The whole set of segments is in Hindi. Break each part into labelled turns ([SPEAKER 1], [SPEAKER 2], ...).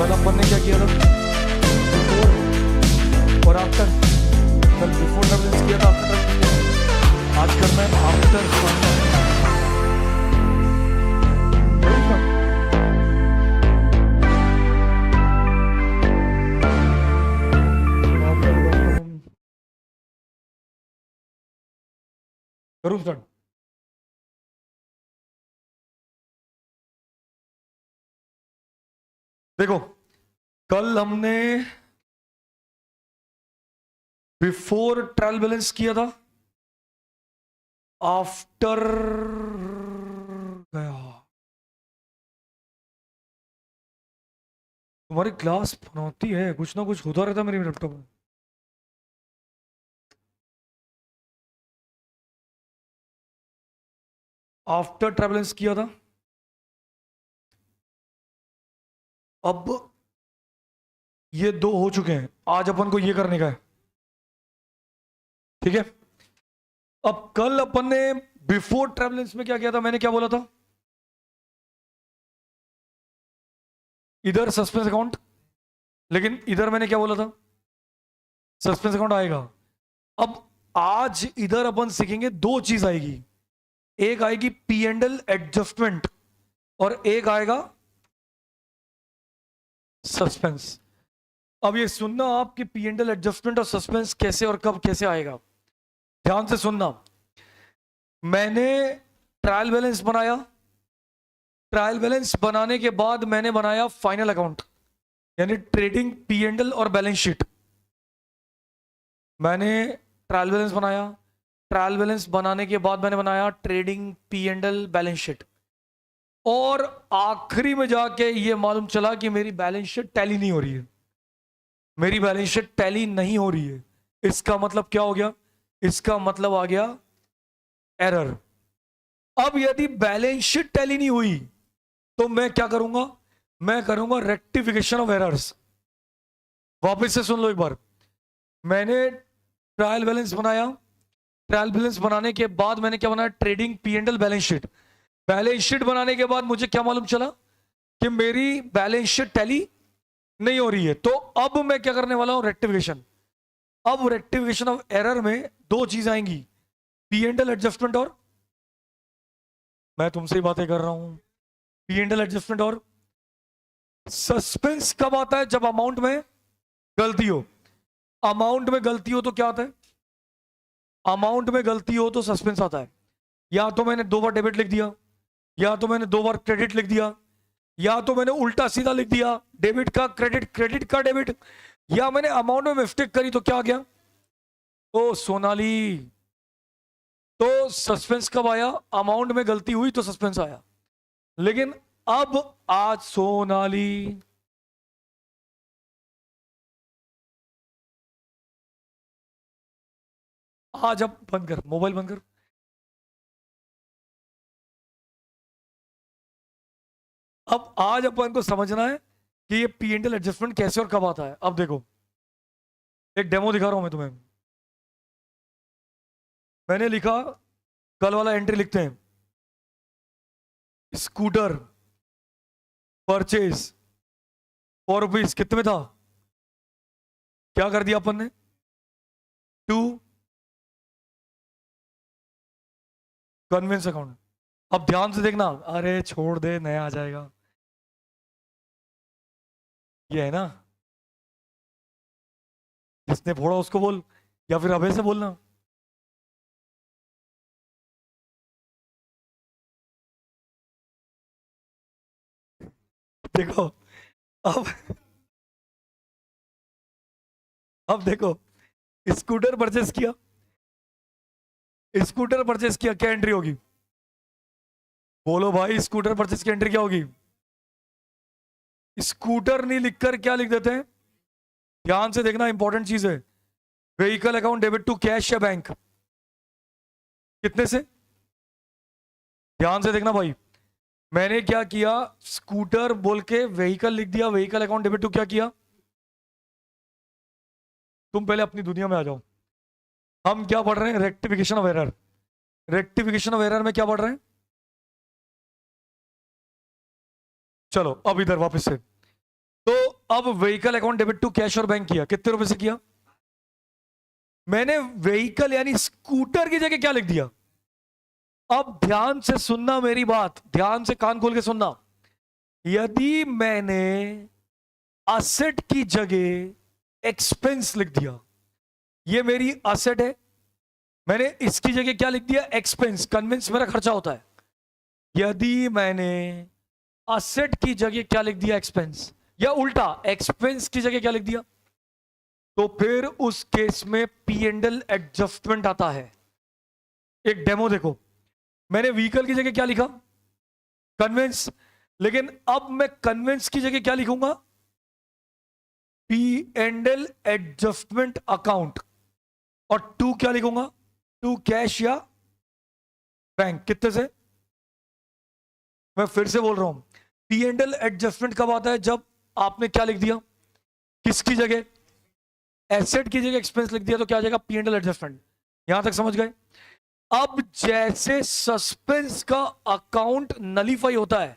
[SPEAKER 1] कल अपन ने क्या किया था? बिफोर और आफ्टर। कल बिफोर टर्बुलेंस किया था, आफ्टर टर्बुलेंस किया था। आज करना है आफ्टर फाइनल। करूँ स्टार्ट? देखो, कल हमने बिफोर ट्रायल बैलेंस किया था, आफ्टर गया। तुम्हारी क्लास बनौती है, कुछ ना कुछ होता रहता है मेरे लैपटॉप में। आफ्टर ट्रायल बैलेंस किया था। अब ये दो हो चुके हैं, आज अपन को ये करने का है, ठीक है? अब कल अपन ने बिफोर ट्रेवलेंस में क्या किया था? मैंने क्या बोला था? इधर सस्पेंस अकाउंट, लेकिन इधर मैंने क्या बोला था? सस्पेंस अकाउंट आएगा। अब आज इधर अपन सीखेंगे, दो चीज आएगी। एक आएगी पी एंड एल एडजस्टमेंट और एक आएगा सस्पेंस। अब ये सुनना आप कि पी एंड एल एडजस्टमेंट और सस्पेंस कैसे और कब कैसे आएगा। ध्यान से सुनना। मैंने ट्रायल बैलेंस बनाया, ट्रायल बैलेंस बनाने के बाद मैंने बनाया फाइनल अकाउंट, यानी ट्रेडिंग पी एंड एल और बैलेंस शीट। मैंने ट्रायल बैलेंस बनाया, ट्रायल बैलेंस बनाने के बाद मैंने बनाया trading P and L balance sheet, और आखिरी में जाके ये मालूम चला कि मेरी बैलेंस शीट टैली नहीं हो रही है। मेरी बैलेंस शीट टैली नहीं हो रही है, इसका मतलब क्या हो गया? इसका मतलब आ गया एरर। अब यदि बैलेंस शीट टैली नहीं हुई तो मैं क्या करूंगा? मैं करूंगा रेक्टिफिकेशन ऑफ एरर्स। वापस से सुन लो एक बार। मैंने ट्रायल बैलेंस बनाया, ट्रायल बैलेंस बनाने के बाद मैंने क्या बनाया? Trading P and L balance sheet. Balance sheet बनाने के बाद मुझे क्या मालूम चला कि मेरी बैलेंस शीट टैली नहीं हो रही है। तो अब मैं क्या करने वाला हूं? रेक्टिफिकेशन। अब रेक्टिफिकेशन ऑफ एरर में दो चीज आएंगी, पी एंड एल एडजस्टमेंट और, मैं तुमसे ही बातें कर रहा हूं, पी एंड एल एडजस्टमेंट और सस्पेंस कब आता है? जब अमाउंट में गलती हो। अमाउंट में गलती हो तो क्या आता है? अमाउंट में गलती हो तो सस्पेंस आता है। या तो मैंने दो बार डेबिट लिख दिया, या तो मैंने दो बार क्रेडिट लिख दिया, या तो मैंने उल्टा सीधा लिख दिया, डेबिट का क्रेडिट, क्रेडिट का डेबिट, या मैंने अमाउंट में मिस्टेक करी तो क्या आ गया? ओ सोनाली, तो सस्पेंस कब आया? अमाउंट में गलती हुई तो सस्पेंस आया। लेकिन अब आज सोनाली, आज अब बंद कर, मोबाइल बंद कर। अब आज अपन को समझना है कि ये पी एंड एल एडजस्टमेंट कैसे और कब आता है। अब देखो, एक डेमो दिखा रहा हूं मैं तुम्हें। मैंने लिखा, कल वाला एंट्री लिखते हैं, स्कूटर परचेज ₹4 कितने में था? क्या कर दिया अपन ने? 2 कन्वेंस अकाउंट। अब ध्यान से देखना, अरे छोड़ दे, नया आ जाएगा। ये है ना, जिसने फोड़ा उसको बोल, या फिर अभय से बोलना। देखो, अब अब देखो, स्कूटर परचेस किया, स्कूटर परचेस किया, क्या एंट्री होगी? बोलो भाई, स्कूटर परचेस की एंट्री क्या होगी? स्कूटर नहीं लिखकर क्या लिख देते हैं? ध्यान से देखना, इंपॉर्टेंट चीज है। Vehicle account debit to cash या बैंक, कितने से? ध्यान से देखना भाई, मैंने क्या किया? स्कूटर बोल के व्हीकल लिख दिया, व्हीकल अकाउंट डेबिट टू क्या किया? तुम पहले अपनी दुनिया में आ जाओ। हम क्या पढ़ रहे हैं? Rectification of error. Rectification of error में क्या पढ़ रहे हैं? चलो अब इधर वापस से, तो अब vehicle account debit to cash और बैंक किया, कितने रुपए से किया? मैंने व्हीकल यानी स्कूटर की जगह क्या लिख दिया? अब ध्यान से सुनना मेरी बात, ध्यान से कान खोल के सुनना। यदि मैंने असेट की जगह एक्सपेंस लिख दिया, ये मेरी असेट है, मैंने इसकी जगह क्या लिख दिया? एक्सपेंस। कन्वेंस मेरा खर्चा होता है। यदि मैंने असेट की जगह क्या लिख दिया? एक्सपेंस, या उल्टा एक्सपेंस की जगह क्या लिख दिया, तो फिर उस केस में पी एंड एल एडजस्टमेंट आता है। एक डेमो देखो, मैंने व्हीकल की जगह क्या लिखा? कन्वेंस। लेकिन अब मैं कन्वेंस की जगह क्या लिखूंगा? P and L adjustment account. और टू क्या लिखूंगा? टू कैश या बैंक। कितने से? मैं फिर से बोल रहा हूं, पी एंड एल एडजस्टमेंट कब आता है? जब आपने क्या लिख दिया? किसकी जगह? एसेट की जगह एक्सपेंस लिख दिया, तो क्या आ जाएगा? P and L adjustment. यहां तक समझ गए? अब जैसे सस्पेंस का अकाउंट नलीफाई होता है,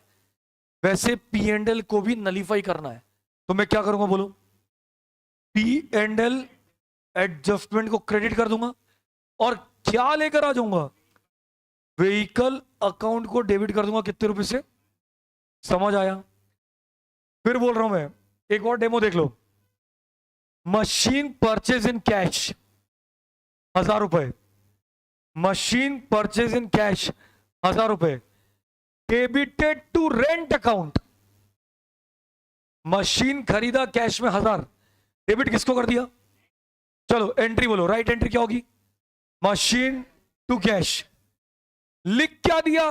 [SPEAKER 1] वैसे पी एंड एल को भी नलीफाई करना है। तो मैं क्या करूंगा बोलो? पी एंड एल एडजस्टमेंट को क्रेडिट कर दूंगा और क्या लेकर आ जाऊंगा? व्हीकल अकाउंट को डेबिट कर दूंगा। कितने रुपए से? समझ आया? फिर बोल रहा हूं मैं, एक और डेमो देख लो। मशीन परचेज इन कैश 1,000 रुपए। मशीन परचेज इन कैश 1,000 रुपए debited to rent account. Machine खरीदा कैश में 1,000, डेबिट किसको कर दिया? चलो एंट्री बोलो, राइट एंट्री क्या होगी? Machine to cash. लिख क्या दिया?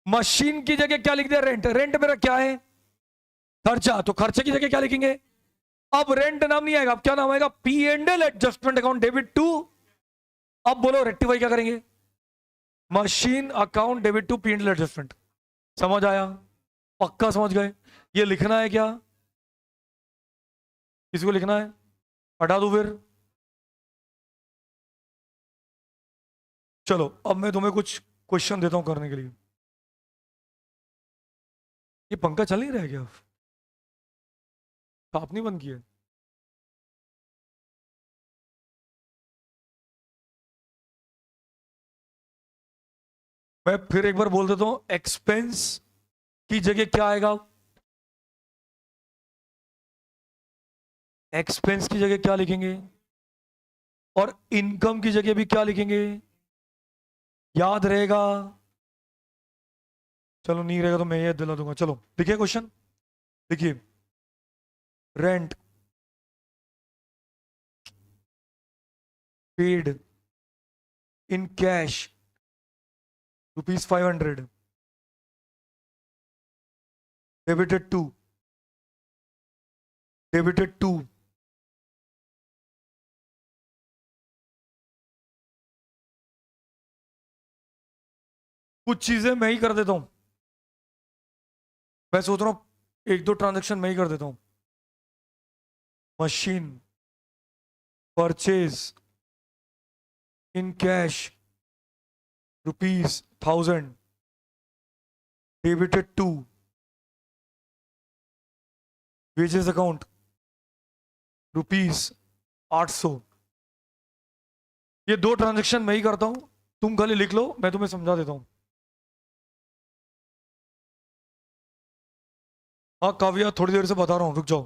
[SPEAKER 1] मशीन की जगह क्या लिख दिया? रेंट। रेंट मेरा क्या है? खर्चा। तो खर्चे की जगह क्या लिखेंगे? अब रेंट नाम नहीं आएगा, अब क्या नाम आएगा? P and L adjustment account debit to. अब बोलो रेक्टिफाई क्या करेंगे? Machine account debit to P and L adjustment. समझ आया? पक्का समझ गए? ये लिखना है क्या? किसी को लिखना है? हटा दो फिर। चलो अब मैं तुम्हें कुछ क्वेश्चन देता हूं करने के लिए। ये पंखा चल नहीं रहा है क्या? आप नहीं बंद किया? मैं फिर एक बार बोल देता हूं, एक्सपेंस की जगह क्या आएगा? एक्सपेंस की जगह क्या लिखेंगे? और इनकम की जगह भी क्या लिखेंगे? याद रहेगा? चलो नहीं रहेगा तो मैं ये दिला दूंगा। चलो देखिए क्वेश्चन, देखिए। Rent paid in cash ₹500 debited to, debited to कुछ चीजें मैं ही कर देता हूं। मैं सोच रहा हूं एक दो ट्रांजेक्शन मैं ही कर देता हूं। Machine purchase in cash ₹1,000 debited to wages account ₹800। ये दो ट्रांजेक्शन मैं ही करता हूं, तुम खाली लिख लो, मैं तुम्हें समझा देता हूं। हाँ काव्या, थोड़ी देर से बता रहा हूं, रुक जाओ।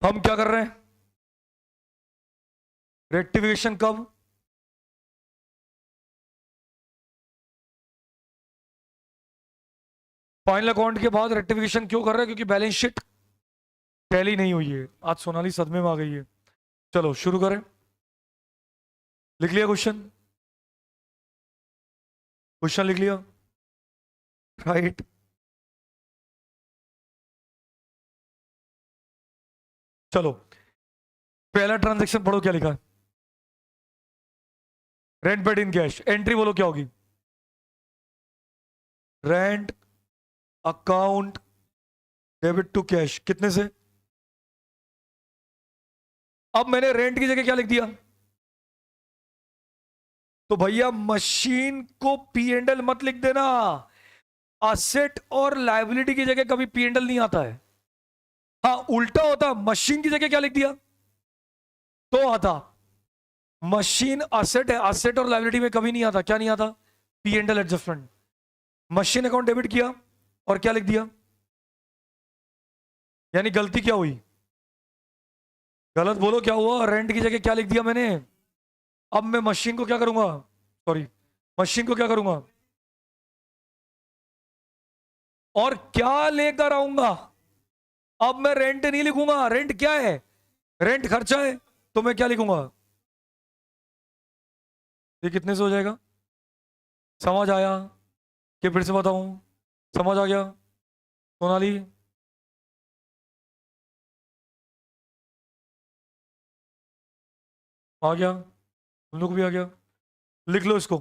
[SPEAKER 1] हम क्या कर रहे हैं? रेक्टिफिकेशन कब? फाइनल अकाउंट के बाद रेक्टिफिकेशन क्यों कर रहे हैं? क्योंकि बैलेंस शीट टैली नहीं हुई है। आज सोनाली सदमे में आ गई है। चलो शुरू करें। लिख लिया क्वेश्चन? क्वेश्चन लिख लिया? राइट। चलो पहला ट्रांजैक्शन पढ़ो, क्या लिखा है? Rent paid in cash. Entry बोलो क्या होगी? Rent account debit to cash. कितने से? अब मैंने रेंट की जगह क्या लिख दिया? तो भैया मशीन को पी एंड एल मत लिख देना, असेट और लायबिलिटी की जगह कभी पी एंड एल नहीं आता है। हाँ उल्टा होता, मशीन की जगह क्या लिख दिया तो आता, मशीन असेट है, असेट और लायबिलिटी में कभी नहीं आता, क्या नहीं आता, P and L adjustment. Machine account debit किया और क्या लिख दिया, यानी गलती क्या हुई, गलत बोलो क्या हुआ, रेंट की जगह क्या लिख दिया मैंने। अब मैं मशीन को क्या करूंगा, सॉरी, मशीन को क्या करूंगा और क्या लेकर आऊंगा। अब मैं रेंट नहीं लिखूंगा, रेंट क्या है, रेंट खर्चा है, तो मैं क्या लिखूंगा, ये कितने से हो जाएगा, समझ आया कि फिर से बताऊं, समझ आ गया सोनाली, आ गया, तुम लोग को भी आ गया, लिख लो इसको।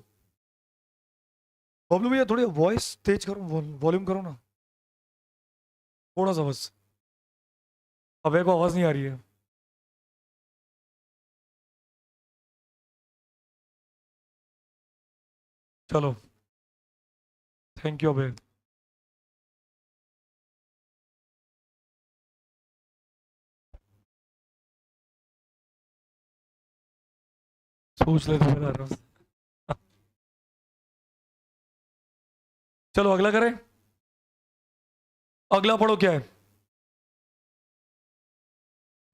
[SPEAKER 1] बबलू भैया थोड़ी वॉइस तेज करो, वॉल्यूम करो ना थोड़ा सा बस, अबे को आवाज नहीं आ रही है। चलो, थैंक यू अबे। सोच ले तुम्हें आराम से। चलो अगला करें, अगला पढ़ो क्या है,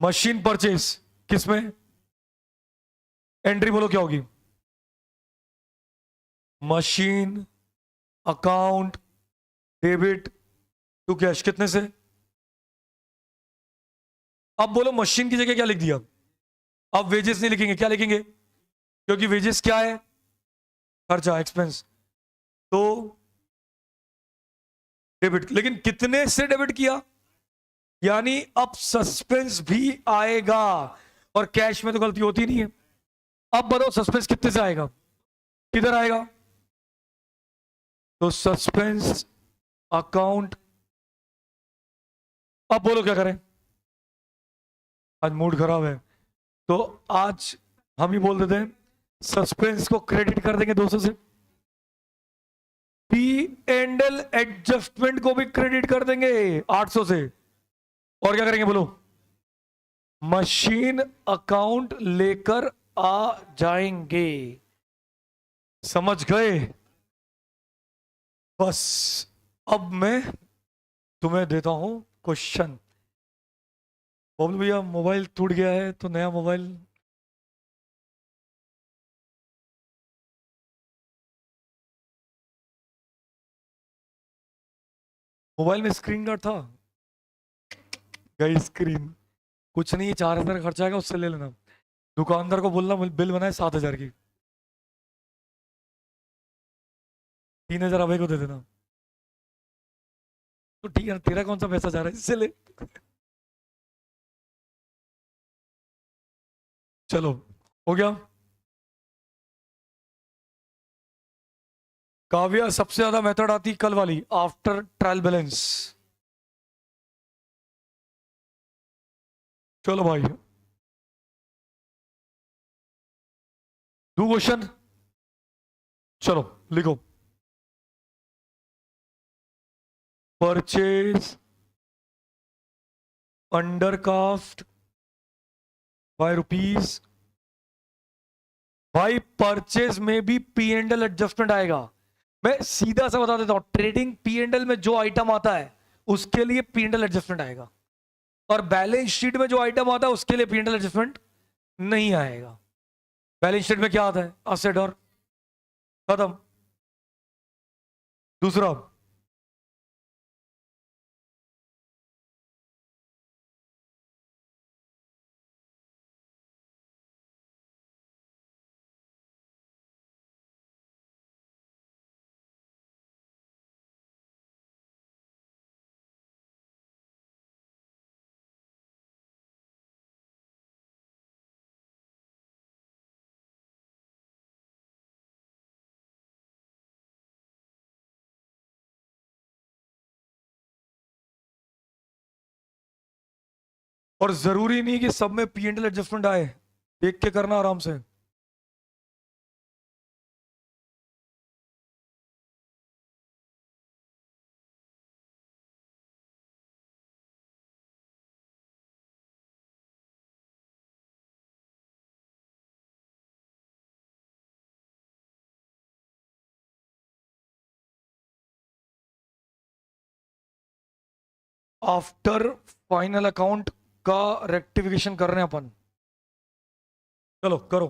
[SPEAKER 1] मशीन परचेज, किसमें एंट्री बोलो क्या होगी, machine account debit to cash, कितने से। अब बोलो मशीन की जगह क्या लिख दिया, अब वेजेस नहीं लिखेंगे, क्या लिखेंगे, क्योंकि वेजेस क्या है, खर्चा एक्सपेंस, तो डेबिट, लेकिन कितने से डेबिट किया, यानी अब सस्पेंस भी आएगा, और कैश में तो गलती होती नहीं है। अब बताओ सस्पेंस कितने से आएगा, किधर आएगा, तो सस्पेंस अकाउंट, अब बोलो क्या करें, आज मूड खराब है, तो आज हम ही बोल देते हैं सस्पेंस को क्रेडिट कर देंगे 200 से, पी एंड एल एडजस्टमेंट को भी क्रेडिट कर देंगे 800 से, और क्या करेंगे बोलो, मशीन अकाउंट लेकर आ जाएंगे, समझ गए। बस अब मैं तुम्हें देता हूं क्वेश्चन। बबलू भैया मोबाइल टूट गया है तो नया मोबाइल, मोबाइल में स्क्रीन गार्ड था, गई स्क्रीन, कुछ नहीं, 4,000 खर्चा आएगा उससे ले लेना, दुकानदार को बोलना बिल बनाए 7,000 की, 3,000 अभय को दे देना, तो ठीक है तेरा कौन सा पैसा जा रहा है, इससे ले। चलो हो गया, काव्या सबसे ज्यादा मेथड आती कल वाली, आफ्टर ट्रायल बैलेंस। चलो भाई दो क्वेश्चन, चलो लिखो, purchase under cost by rupees, भाई परचेज में भी पी एंड एल एडजस्टमेंट आएगा, मैं सीधा सा बता देता हूं, ट्रेडिंग पी एंड एल में जो आइटम आता है उसके लिए पी एंड एल एडजस्टमेंट आएगा, और बैलेंस शीट में जो आइटम आता है उसके लिए पी एंड एल एडजस्टमेंट नहीं आएगा। बैलेंस शीट में क्या आता है, असेट और खत्म। दूसरा, और जरूरी नहीं कि सब में पी एंड एल एडजस्टमेंट आए, देख के करना आराम से। आफ्टर फाइनल अकाउंट का रेक्टिफिकेशन कर रहे हैं अपन। चलो करो।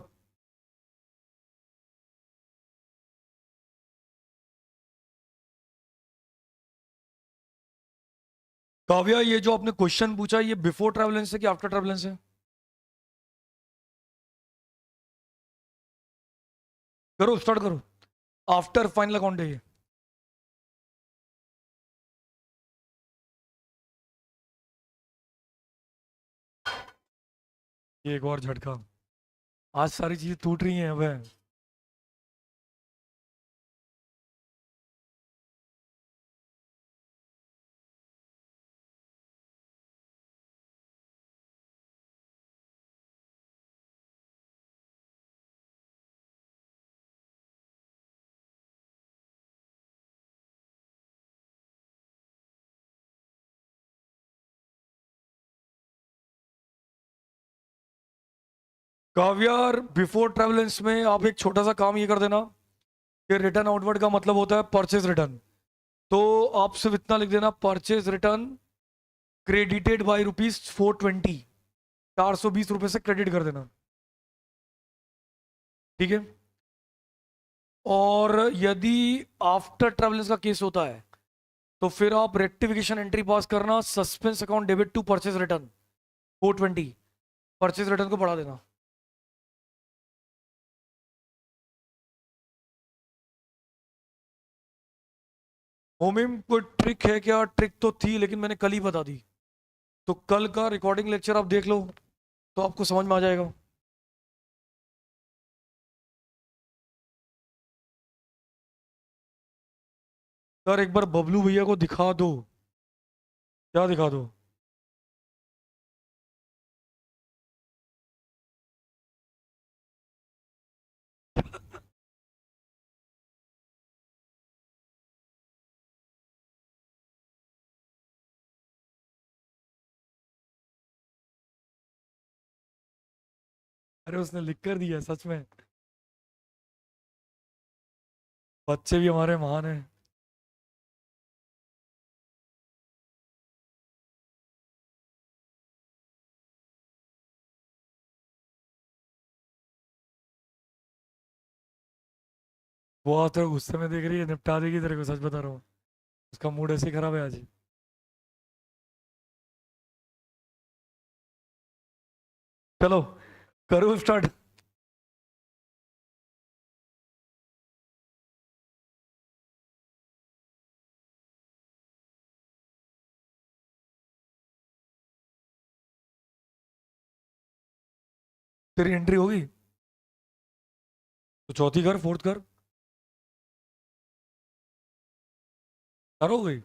[SPEAKER 1] काव्या, ये जो आपने क्वेश्चन पूछा, ये बिफोर ट्रेवलेंस है कि आफ्टर ट्रेवलेंस है? करो, स्टार्ट करो। आफ्टर फाइनल अकाउंट है ये। ये एक और झटका। आज सारी चीजें टूट रही हैं अब। काव्यार, बिफोर ट्रेवलेंस में आप एक छोटा सा काम ये कर देना कि रिटर्न आउटवर्ड का मतलब होता है परचेज रिटर्न। तो आप सिर्फ इतना लिख देना, परचेज रिटर्न क्रेडिटेड बाई ₹420, 420 रुपए से क्रेडिट कर देना। ठीक है। और यदि आफ्टर ट्रेवलेंस का केस होता है तो फिर आप रेक्टिफिकेशन एंट्री पास करना, suspense account debit to purchase return 420, purchase return को बढ़ा देना। होमिम, कोई ट्रिक है क्या? ट्रिक तो थी लेकिन मैंने कल ही बता दी। तो कल का रिकॉर्डिंग लेक्चर आप देख लो तो आपको समझ में आ जाएगा। सर एक बार बबलू भैया को दिखा दो। क्या दिखा दो? अरे उसने लिख कर दिया सच में। बच्चे भी हमारे महान हैं। वो आज तेरे गुस्से में देख रही है, निपटा देगी तेरे को, सच बता रहा हूँ। उसका मूड ऐसे ही खराब है आज। चलो करो स्टार्ट। तेरी एंट्री होगी तो चौथी कर, फोर्थ कर। कर हो गई।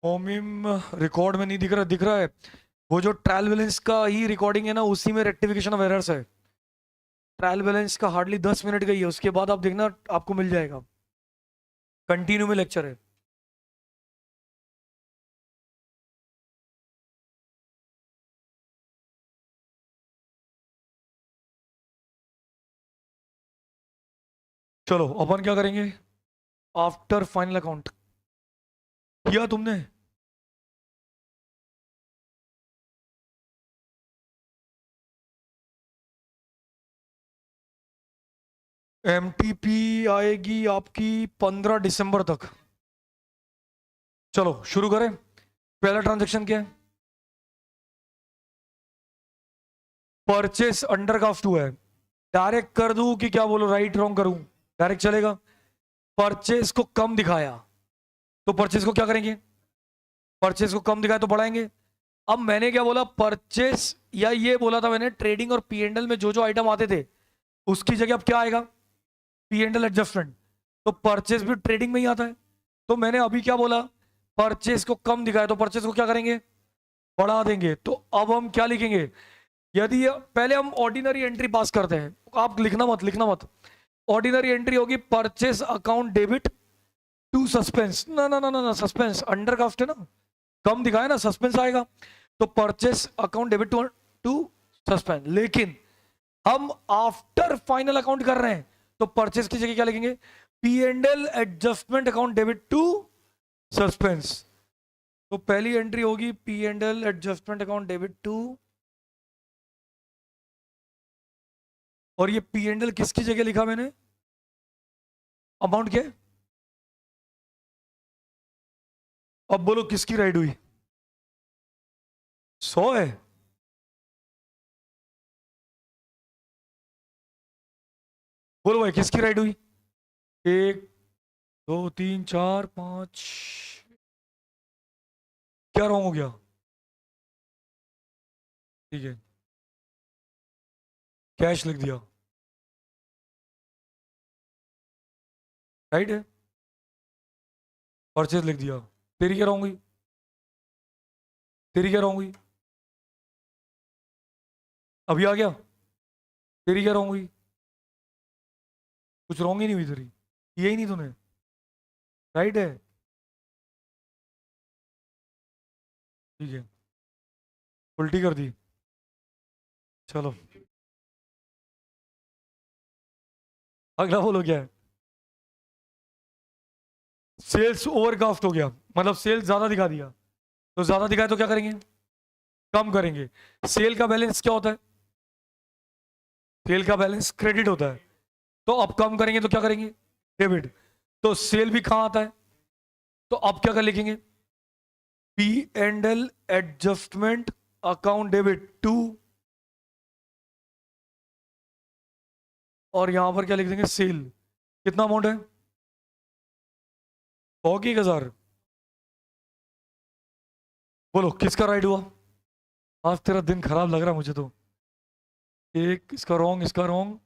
[SPEAKER 1] ओमिम, रिकॉर्ड में नहीं दिख रहा, दिख रहा है वो जो ट्रायल बैलेंस का ही रिकॉर्डिंग है ना, उसी में रेक्टिफिकेशन ऑफ एरर्स है। ट्रायल बैलेंस का हार्डली 10 मिनट का ही है, उसके बाद आप देखना आपको मिल जाएगा। कंटिन्यू में लेक्चर है। चलो अपन क्या करेंगे? आफ्टर फाइनल अकाउंट किया तुमने? एमटीपी आएगी आपकी 15 दिसंबर तक। चलो शुरू करें। पहला ट्रांजैक्शन क्या है? परचेस अंडर काफ्ट हुआ है। डायरेक्ट कर दूं कि क्या बोलो, राइट रॉन्ग करूं? डायरेक्ट चलेगा। परचेस को कम दिखाया तो परचेस को क्या करेंगे? परचेस को कम दिखाया तो बढ़ाएंगे। अब मैंने क्या बोला, परचेस या ये बोला था मैंने, ट्रेडिंग और पी एंड एल में जो जो आइटम आते थे उसकी जगह अब क्या आएगा? P and L adjustment. तो परचेस भी ट्रेडिंग में ही आता है। तो मैंने अभी क्या बोला, परचेस को कम दिखाया तो परचेस को क्या करेंगे, बढ़ा देंगे। तो अब हम क्या लिखेंगे, यदि पहले हम ऑर्डिनरी एंट्री पास करते हैं, आप लिखना मत, लिखना मत। ऑर्डिनरी एंट्री होगी purchase account debit to suspense, ना ना ना ना ना, सस्पेंस अंडरकास्ट है ना, कम दिखाया ना, सस्पेंस आएगा। तो purchase account debit to to suspense. लेकिन हम आफ्टर फाइनल अकाउंट कर रहे हैं, तो परचेस की जगह क्या लिखेंगे, P and L adjustment account debit to suspense. तो पहली एंट्री होगी P and L adjustment account debit to, और ये पी एंड एल किसकी जगह लिखा मैंने, अमाउंट क्या है? अब बोलो किसकी राइड हुई, 100 है। बोलो भाई किसकी राइड हुई, 1 2 3 4 5, क्या रॉन्ग हो गया, ठीक है, कैश लिख दिया, राइट है, परचेज लिख दिया। तेरी क्या रॉन्ग हुई, तेरी क्या रॉन्ग हुई, अभी आ गया, तेरी क्या रॉन्ग हुई, कुछ रॉन्ग ही नहीं हुई तेरी, यही नहीं तूने, राइट है, ठीक है, उल्टी कर दी। चलो अगला बोलो क्या है, सेल्स ओवरकास्ट हो गया, मतलब सेल्स ज्यादा दिखा दिया, तो ज्यादा दिखाया तो क्या करेंगे, कम करेंगे। सेल का बैलेंस क्या होता है, सेल का बैलेंस क्रेडिट होता है, तो अब कम करेंगे तो क्या करेंगे, डेबिट। तो सेल भी कहां आता है, तो अब क्या कर लिखेंगे, P and L adjustment account debit to, और यहां पर क्या लिख देंगे, सेल। कितना अमाउंट है, 100 की 1000। बोलो किसका राइट हुआ, आज तेरा दिन खराब लग रहा है मुझे तो। एक इसका रॉन्ग, इसका रॉन्ग,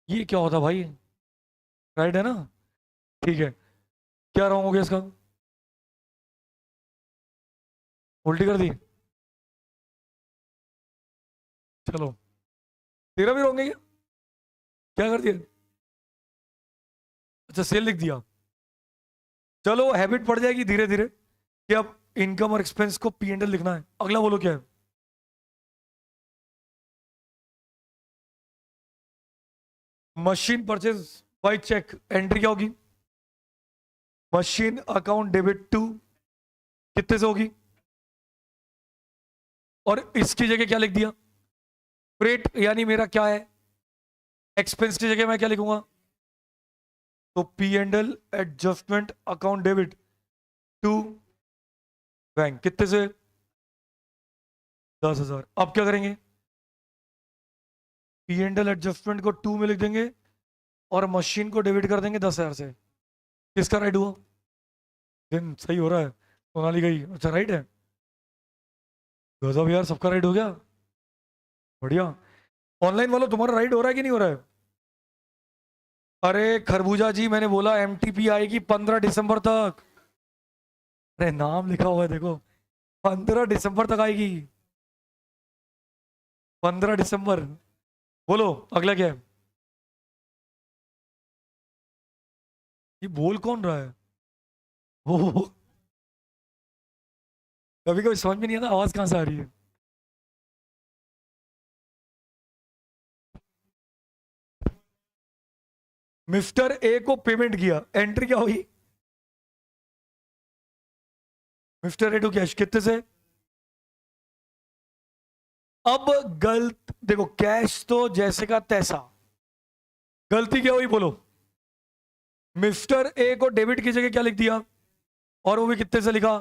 [SPEAKER 1] ये क्या होता भाई, राइट है ना, ठीक है, क्या रॉन्ग हो गया इसका, उल्टी कर दी। चलो तेरा भी रॉन्ग है क्या कर दिया, अच्छा सेल लिख दिया। चलो हैबिट पड़ जाएगी धीरे धीरे कि अब इनकम और एक्सपेंस को पी एंड एल लिखना है। अगला बोलो क्या है, machine purchase by cheque, entry क्या होगी, मशीन अकाउंट डेबिट टू, कितने से होगी, और इसकी जगह क्या लिख दिया, फ्रेट, यानी मेरा क्या है, एक्सपेंस की जगह मैं क्या लिखूंगा, तो P and L adjustment account debit to bank, कितने से, 10,000। अब क्या करेंगे, पी एंड एल एडजस्टमेंट को टू में लिख देंगे और मशीन को डेबिट कर देंगे 10,000 से। किसका राइट हुआ, दिन सही हो रहा है, सोनाली गई, अच्छा राइट है, गजब यार, सबका राइट हो गया, बढ़िया। ऑनलाइन वालों तुम्हारा राइट हो रहा है कि नहीं हो रहा है, अरे खरबूजा जी मैंने बोला एमटीपी आएगी 15 दिसंबर तक, अरे नाम लिखा हुआ है देखो, 15 दिसंबर तक आएगी, 15 दिसंबर। बोलो अगला क्या है, ये बोल कौन रहा है, ओ, कभी कभी समझ में नहीं आता आवाज कहां से आ रही है। मिस्टर ए को पेमेंट किया, एंट्री क्या हुई, मिस्टर ए टू कैश, कितने से, अब गलत देखो, कैश तो जैसे का तैसा, गलती क्या हुई बोलो, मिस्टर ए को डेबिट की जगह क्या लिख दिया, और वो भी कितने से लिखा,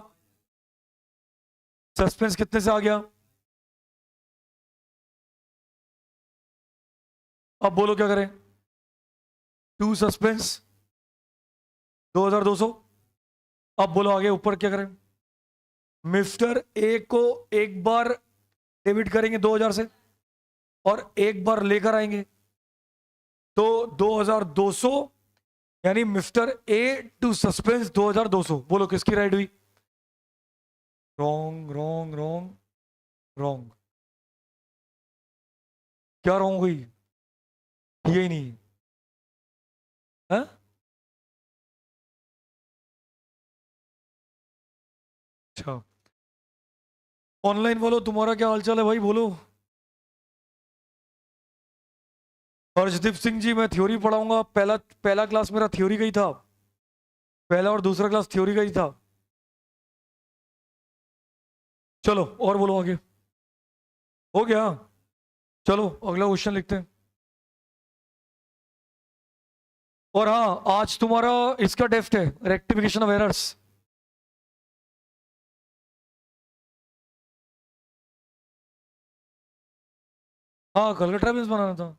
[SPEAKER 1] सस्पेंस कितने से आ गया, अब बोलो क्या करें, टू सस्पेंस 2200। अब बोलो आगे ऊपर क्या करें, मिस्टर ए को एक बार डेबिट करेंगे 2000 से और एक बार लेकर आएंगे, तो 2200, यानी मिस्टर ए टू सस्पेंस 2200। बोलो किसकी राइट हुई? Wrong wrong wrong wrong. क्या रॉन्ग हुई? यही नहीं है? अच्छा, ऑनलाइन बोलो, तुम्हारा क्या हालचाल है भाई, बोलो। हर्षदीप सिंह जी, मैं थ्योरी पढ़ाऊंगा। पहला पहला क्लास मेरा थ्योरी का ही था। पहला और दूसरा क्लास थ्योरी का ही था। चलो और बोलो आगे। हो गया? चलो अगला क्वेश्चन लिखते हैं। और हाँ, आज तुम्हारा इसका टेस्ट है, रेक्टिफिकेशन ऑफ एरर्स। हाँ, कल का ट्रेवल्स बनाना था।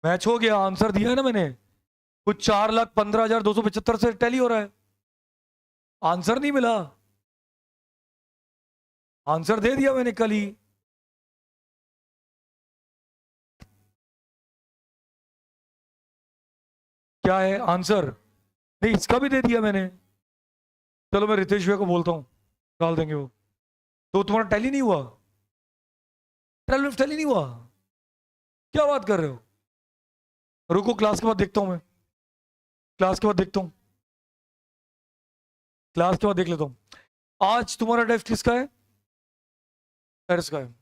[SPEAKER 1] मैच हो गया, आंसर दिया है ना मैंने। कुछ 4,15,275 से टैली हो रहा है। आंसर नहीं मिला? आंसर दे दिया मैंने कल ही। क्या है आंसर? नहीं, इसका भी दे दिया मैंने। चलो मैं रितेश भैया को बोलता हूँ, डाल देंगे वो। तो तुम्हारा टैली नहीं हुआ? ट्वेल्व टैली नहीं हुआ? क्या बात कर रहे हो? रुको, क्लास के बाद देखता हूँ मैं। क्लास के बाद देखता हूँ। क्लास के बाद देख लेता हूँ। आज तुम्हारा टेस्ट किसका है? पेरिस का है।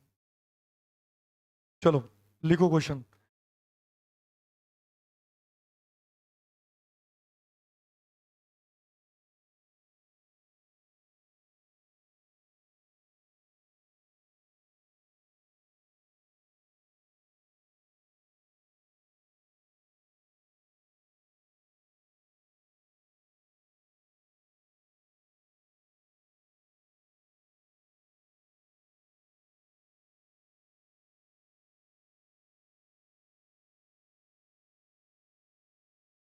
[SPEAKER 1] चलो लिखो क्वेश्चन।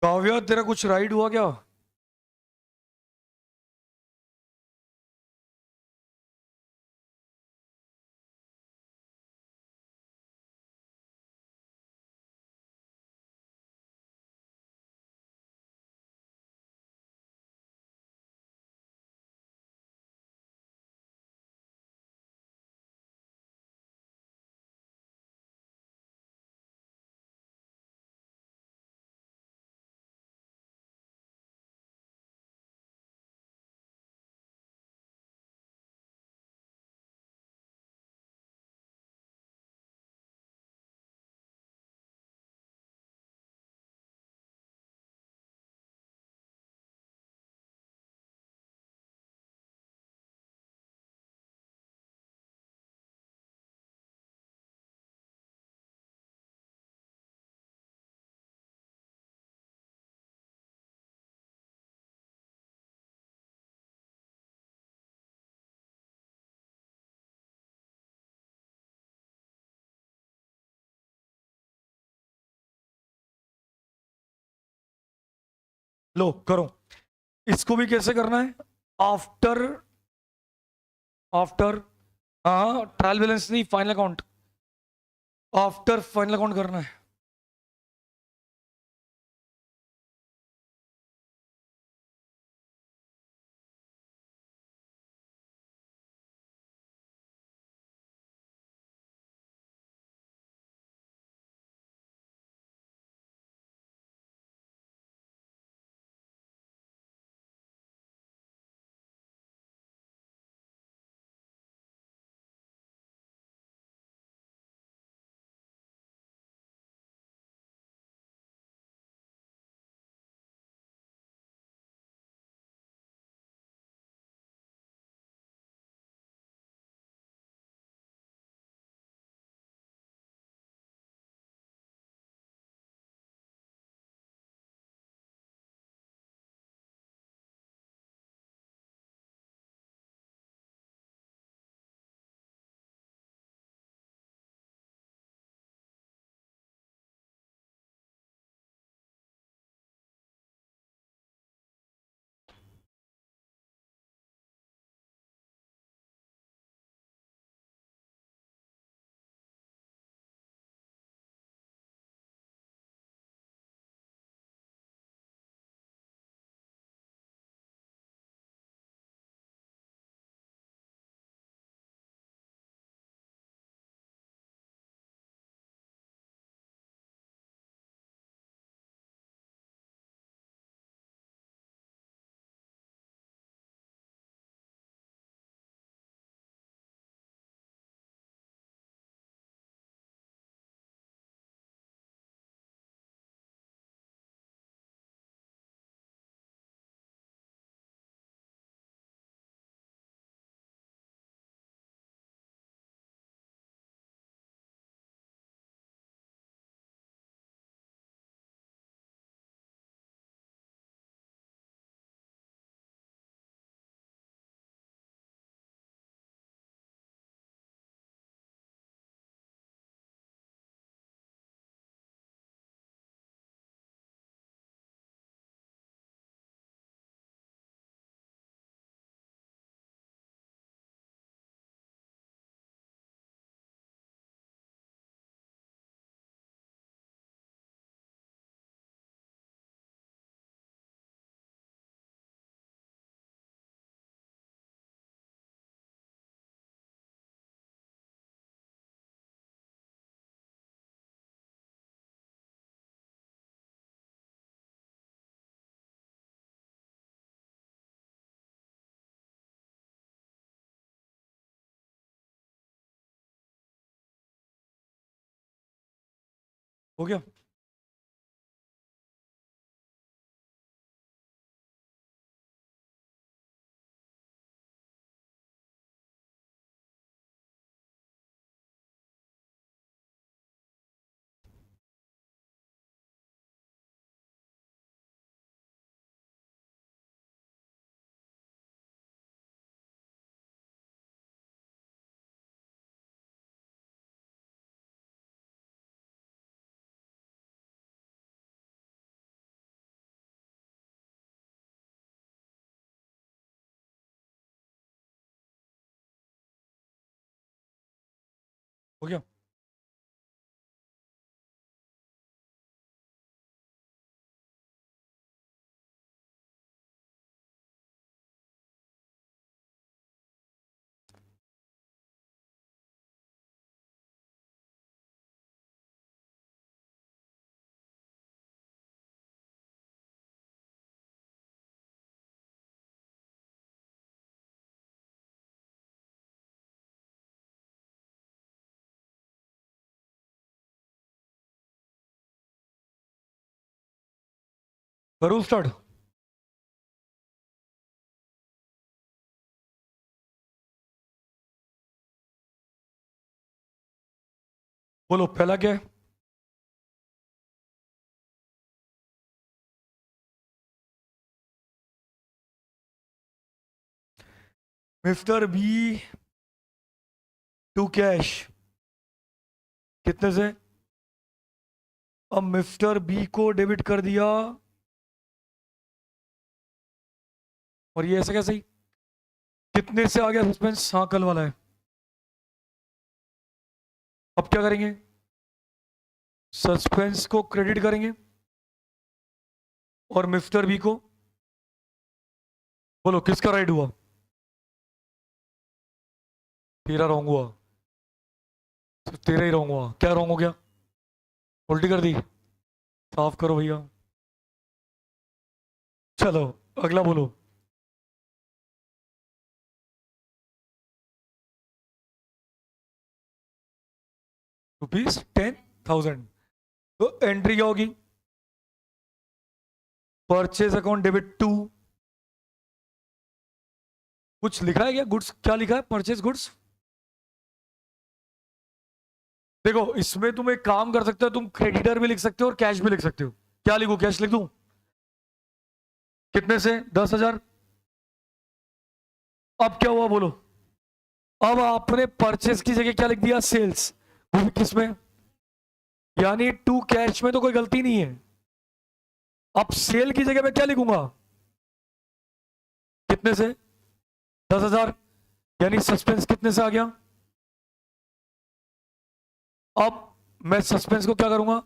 [SPEAKER 1] काव्या, तेरा कुछ राइड हुआ क्या? लो करो। इसको भी कैसे करना है? आफ्टर, आफ्टर, हाँ ट्रायल बैलेंस नहीं, final account. After final account करना है। हो गया? हो गया? करूँ स्टार्ट? बोलो पहला क्या है? मिस्टर बी टू कैश कितने से? अब मिस्टर बी को डेबिट कर दिया, और ये ऐसे कैसे ही? कितने से आ गया सस्पेंस? हाँ कल वाला है। अब क्या करेंगे? सस्पेंस को क्रेडिट करेंगे और मिस्टर बी को, बोलो किसका राइट हुआ? तेरा रॉन्ग हुआ। तो तेरा ही रॉन्ग हुआ। क्या रॉन्ग हो गया? उल्टी कर दी? साफ करो भैया। चलो अगला बोलो। ₹10,000। तो एंट्री क्या होगी? परचेज अकाउंट डेबिट टू, कुछ लिखा है क्या? गुड्स क्या लिखा है? Purchase goods. देखो इसमें तुम एक काम कर सकते हो, तुम क्रेडिटर भी लिख सकते हो और कैश भी लिख सकते हो। क्या लिखूं? कैश लिख दूं? कितने से? 10,000। अब क्या हुआ बोलो? अब आपने परचेज की जगह क्या लिख दिया? सेल्स। वो भी किसमें? यानी टू कैश में तो कोई गलती नहीं है। अब सेल की जगह मैं क्या लिखूंगा? कितने से? 10,000। यानी सस्पेंस कितने से आ गया? अब मैं सस्पेंस को क्या करूंगा?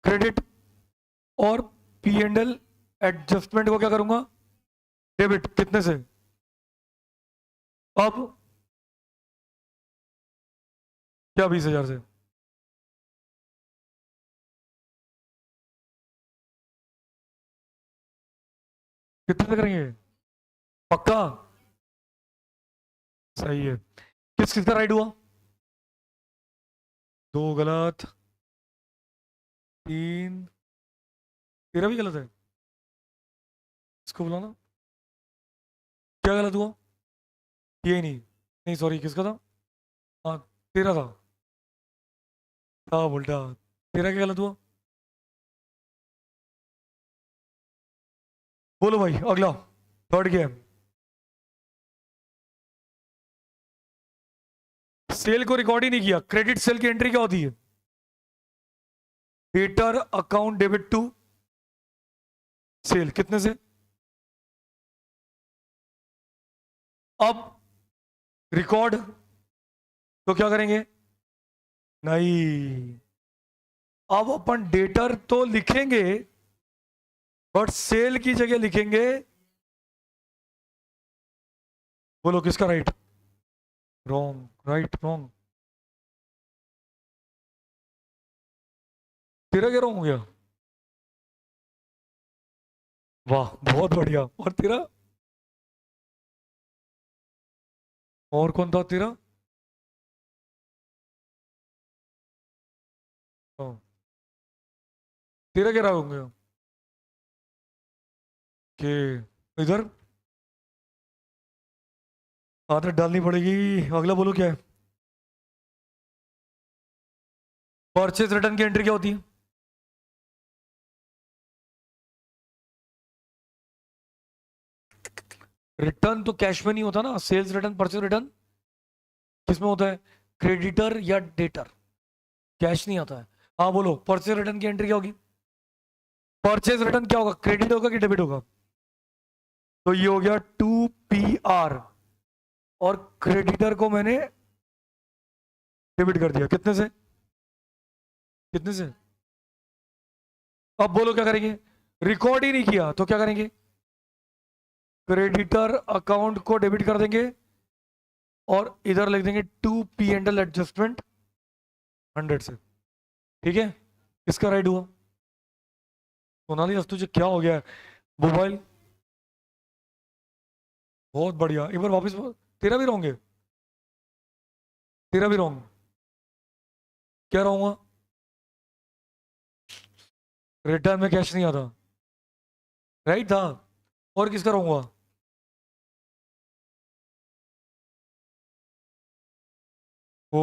[SPEAKER 1] क्रेडिट। और पी एंड एल एडजस्टमेंट को क्या करूंगा? डेबिट। कितने से? अब क्या 20,000 से? कितने से करेंगे? पक्का? सही है। किस किसका राइट हुआ? दो गलत, तीन, तेरा भी गलत है। इसको बुलाना। क्या गलत हुआ? ये नहीं, नहीं सॉरी, किसका था? हाँ तेरा था। हाँ उल्टा। तेरा क्या गलत हुआ? बोलो भाई अगला। थर्ड क्या है? सेल को रिकॉर्ड ही नहीं किया। क्रेडिट सेल की एंट्री क्या होती है? Debtor account debit to sale. कितने से? अब रिकॉर्ड तो क्या करेंगे? नहीं, अब अपन डेटर तो लिखेंगे बट सेल की जगह लिखेंगे। बोलो किसका राइट? रॉन्ग। Right wrong. तेरा क्या रॉन्ग हो गया? वाह बहुत बढ़िया। और तेरा? और कौन था तेरा? हाँ, तेरा क्या रहा होंगे कि इधर आदत डालनी पड़ेगी। अगला बोलो क्या है। परचेज रिटर्न की एंट्री क्या होती है। रिटर्न तो कैश में नहीं होता ना, सेल्स रिटर्न परचेज रिटर्न किसमें होता है, क्रेडिटर या डेटर, कैश नहीं आता है। हाँ बोलो, परचेज रिटर्न की एंट्री क्या होगी। परचेज रिटर्न क्या होगा, क्रेडिट होगा कि डेबिट होगा। तो ये हो गया 2PR, और क्रेडिटर को मैंने डेबिट कर दिया, कितने से, कितने से। अब बोलो क्या करेंगे, रिकॉर्ड ही नहीं किया तो क्या करेंगे, क्रेडिटर अकाउंट को डेबिट कर देंगे और इधर लिख देंगे 2P&L एडजस्टमेंट 100 से। ठीक है, इसका राइट हुआ। सोनाली अब तुझे क्या हो गया है, मोबाइल। बहुत बढ़िया, एक बार वापस बोल। तेरा भी रहोगे, तेरा भी रहोगे, क्या रहूंगा, रिटर्न में कैश नहीं आता, राइट था। और किसका रहूंगा, वो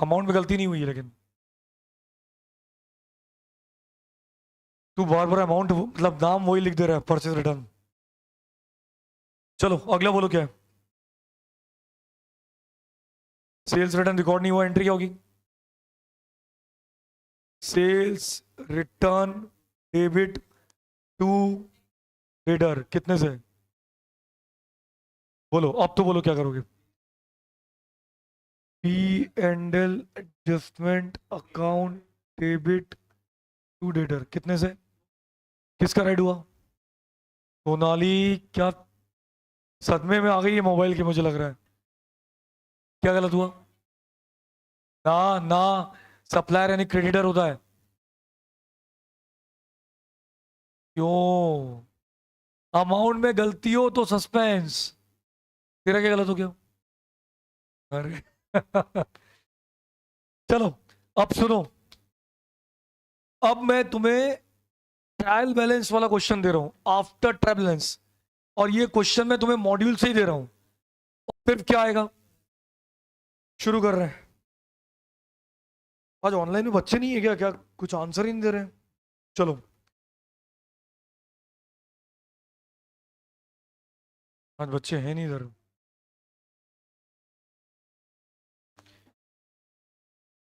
[SPEAKER 1] अमाउंट में गलती नहीं हुई है लेकिन। तू बार बार अमाउंट मतलब नाम वही लिख दे रहा है, परचेज रिटर्न। चलो अगला बोलो क्या है। सेल्स रिटर्न रिकॉर्ड नहीं हुआ, एंट्री क्या होगी, sales return debit to trader, कितने से। बोलो अब तो बोलो क्या करोगे। P&L adjustment account debit to debtor, कितने से, किसका राइट हुआ। सोनाली क्या सदमे में आ गई है मोबाइल की, मुझे लग रहा है। क्या गलत हुआ, ना ना, सप्लायर यानी क्रेडिटर होता है। क्यों, अमाउंट में गलती हो तो सस्पेंस। तेरा क्या गलत हो गया, अरे चलो अब सुनो, अब मैं तुम्हें ट्रायल बैलेंस वाला क्वेश्चन दे रहा हूं आफ्टर ट्रायल बैलेंस, और ये क्वेश्चन मैं तुम्हें मॉड्यूल से ही दे रहा हूं। फिर क्या आएगा, शुरू कर रहे हैं। आज ऑनलाइन में बच्चे नहीं है क्या, क्या कुछ आंसर ही नहीं दे रहे हैं। चलो, आज बच्चे हैं नहीं इधर।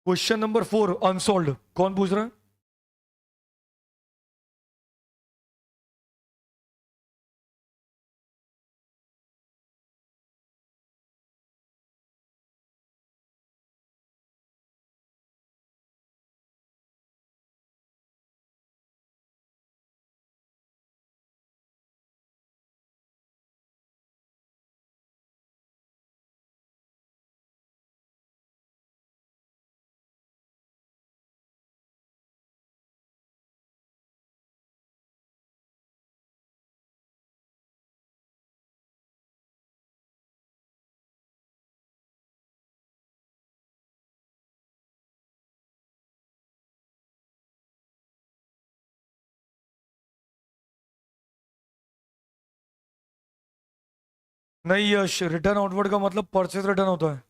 [SPEAKER 1] क्वेश्चन नंबर 4 अनसॉल्व, कौन पूछ रहा है। नहीं यश, रिटर्न आउटवर्ड का मतलब परचेज रिटर्न होता है।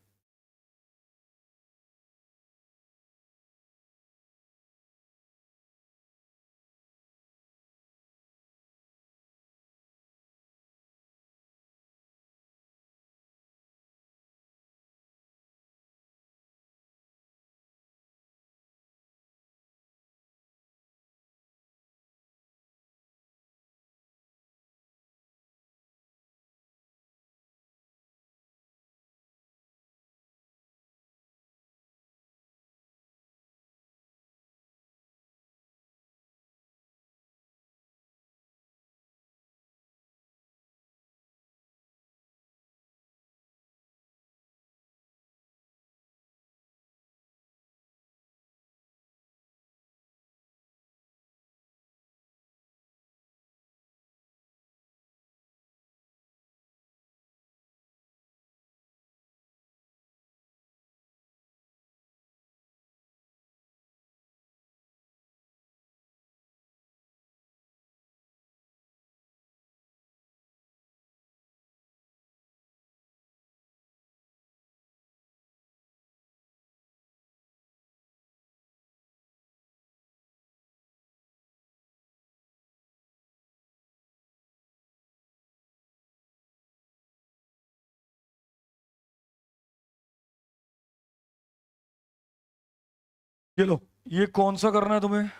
[SPEAKER 1] ये लो, ये कौन सा करना है तुम्हें?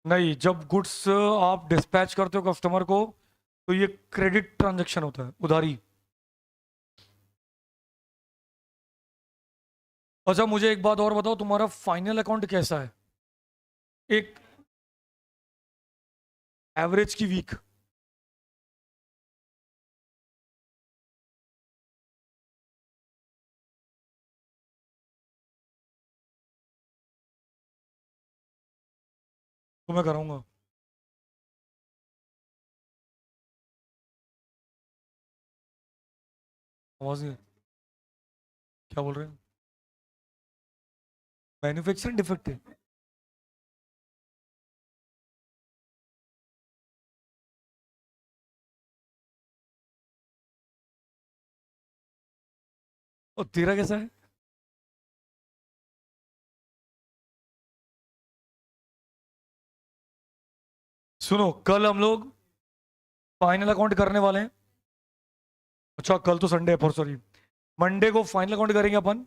[SPEAKER 1] नहीं, जब गुड्स आप डिस्पैच करते हो कस्टमर को, तो ये क्रेडिट ट्रांजैक्शन होता है, उधारी। अच्छा, मुझे एक बात और बताओ, तुम्हारा फाइनल अकाउंट कैसा है? एक एवरेज की वीक। तो मैं कराऊंगा। आवाज नहीं, क्या बोल रहे हैं? मैन्युफैक्चरिंग डिफेक्ट है? और तेरा कैसा है? सुनो, कल हम लोग फाइनल अकाउंट करने वाले हैं। अच्छा, कल तो संडे है, फॉर सॉरी, मंडे को फाइनल अकाउंट करेंगे अपन।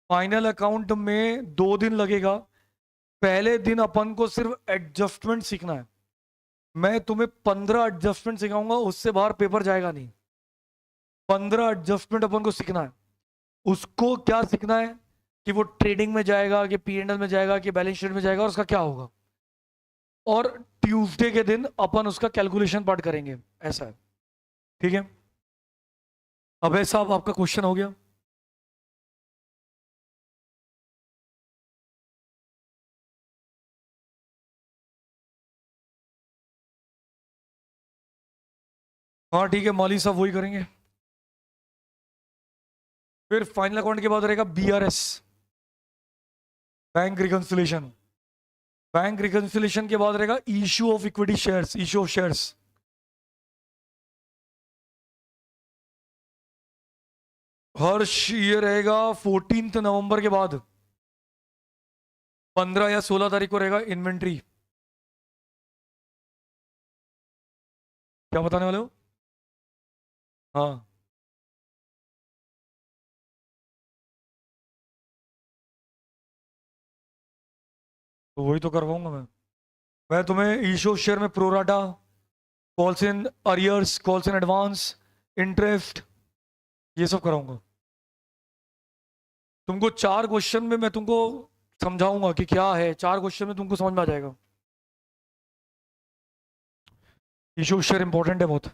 [SPEAKER 1] फाइनल अकाउंट में 2 दिन लगेगा। पहले दिन अपन को सिर्फ एडजस्टमेंट सीखना है। मैं तुम्हें 15 एडजस्टमेंट सिखाऊंगा, उससे बाहर पेपर जाएगा नहीं। 15 एडजस्टमेंट अपन को सीखना है। उसको क्या सीखना है? कि वो ट्रेडिंग में जाएगा, कि पी एंड एल में जाएगा, कि बैलेंस शीट में जाएगा, और उसका क्या होगा। और ट्यूसडे के दिन अपन उसका कैलकुलेशन पार्ट करेंगे। ऐसा है। ठीक है। अबे साहब, आपका क्वेश्चन हो गया। हाँ ठीक है, मौली साहब वही करेंगे। फिर फाइनल अकाउंट के बाद रहेगा BRS, bank reconciliation. Bank reconciliation के बाद रहेगा issue of equity shares, issue of shares. Harsh, ये रहेगा 14 नवंबर के बाद। 15 या 16 तारीख को रहेगा इन्वेंट्री। क्या बताने वाले हो? हाँ, तो वही तो करवाऊंगा मैं तुम्हें इशू ऑफ शेयर में pro rata, calls in arrears, calls in advance, interest, ये सब कराऊंगा। तुमको 4 क्वेश्चन में मैं तुमको समझाऊंगा कि क्या है। 4 क्वेश्चन में तुमको समझ में आ जाएगा। इशू ऑफ शेयर इंपॉर्टेंट है बहुत।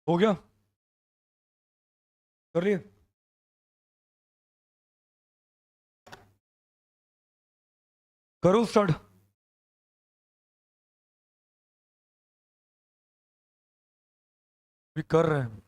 [SPEAKER 1] हो गया? कर लिए? करो स्टार्ट। भी कर रहे हैं।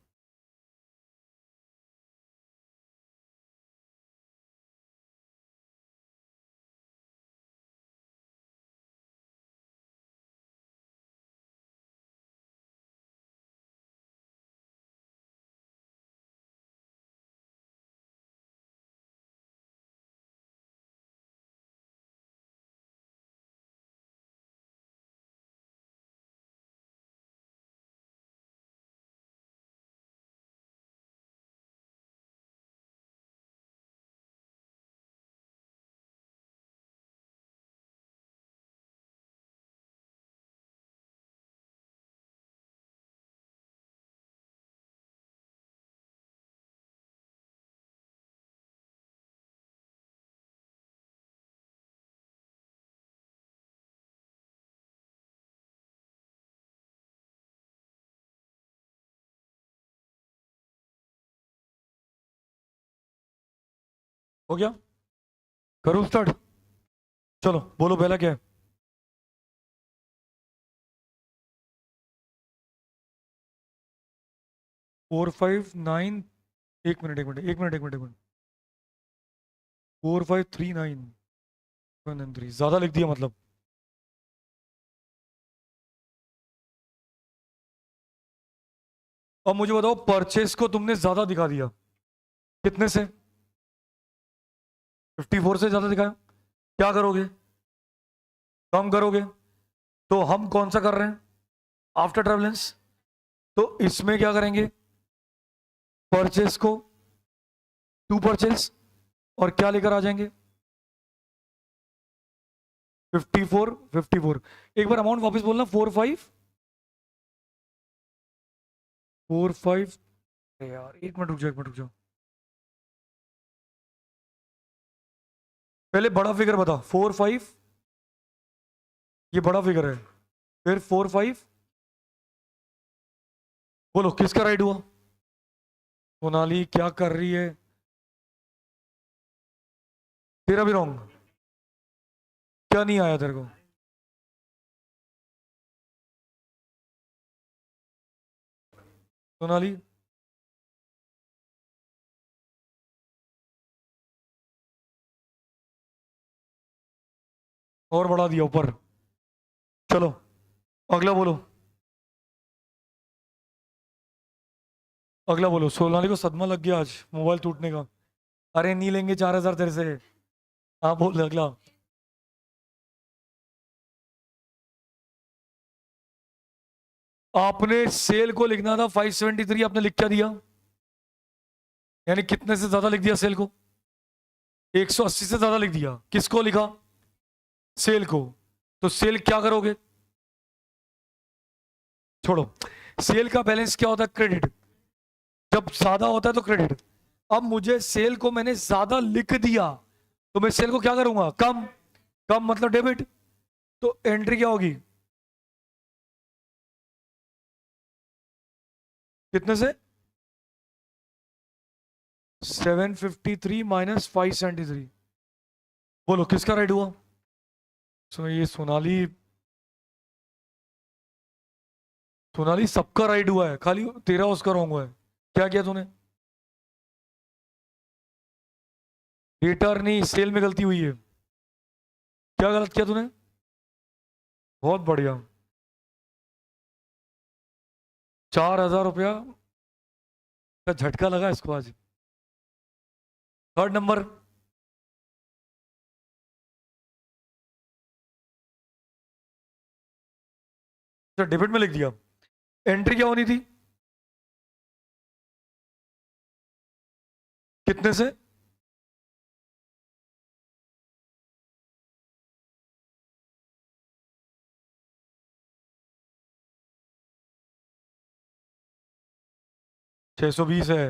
[SPEAKER 1] हो गया? करो स्टार्ट। चलो बोलो पहला क्या है? 459। एक मिनट। 4539 ज्यादा लिख दिया मतलब। अब मुझे बताओ, परचेस को तुमने ज्यादा दिखा दिया, कितने से? 54 से ज्यादा दिखाया। क्या करोगे? कम करोगे। तो हम कौन सा कर रहे हैं? आफ्टर ट्रेवलेंस। तो इसमें क्या करेंगे? परचेस को टू परचेस और क्या लेकर आ जाएंगे? 54। एक बार अमाउंट वापस बोलना। 45। यार एक मिनट रुक जाओ। पहले बड़ा फिगर बता। 45, ये बड़ा फिगर है। फिर 45। बोलो किसका राइट हुआ? सोनाली क्या कर रही है? तेरा भी रॉन्ग। क्या नहीं आया तेरे को? सोनाली और बढ़ा दिया ऊपर। चलो अगला बोलो। अगला बोलो। सोनाली को सदमा लग गया आज मोबाइल टूटने का। अरे नहीं लेंगे 4000 तेरे से। हाँ बोल अगला। आपने सेल को लिखना था 573, आपने लिख क्या दिया? यानी कितने से ज्यादा लिख दिया सेल को? 180 से ज्यादा लिख दिया। किसको लिखा? सेल को। तो सेल क्या करोगे? छोड़ो। सेल का बैलेंस क्या होता है? क्रेडिट। जब ज्यादा होता है तो क्रेडिट। अब मुझे सेल को मैंने ज्यादा लिख दिया, तो मैं सेल को क्या करूंगा? कम। कम मतलब डेबिट। तो एंट्री क्या होगी? कितने से? 753 माइनस 573। बोलो किसका राइट हुआ? सो ये सोनाली, सोनाली सबका राइट हुआ है, खाली तेरा उसका रॉन्ग हुआ है। क्या किया तूने? रिटर्न नहीं, सेल में गलती हुई है। क्या गलत किया तूने? बहुत बढ़िया। 4000 रुपया का झटका लगा इसको आज। Third number. डेबिट में लिख दिया। एंट्री क्या होनी थी? कितने से? 620 है।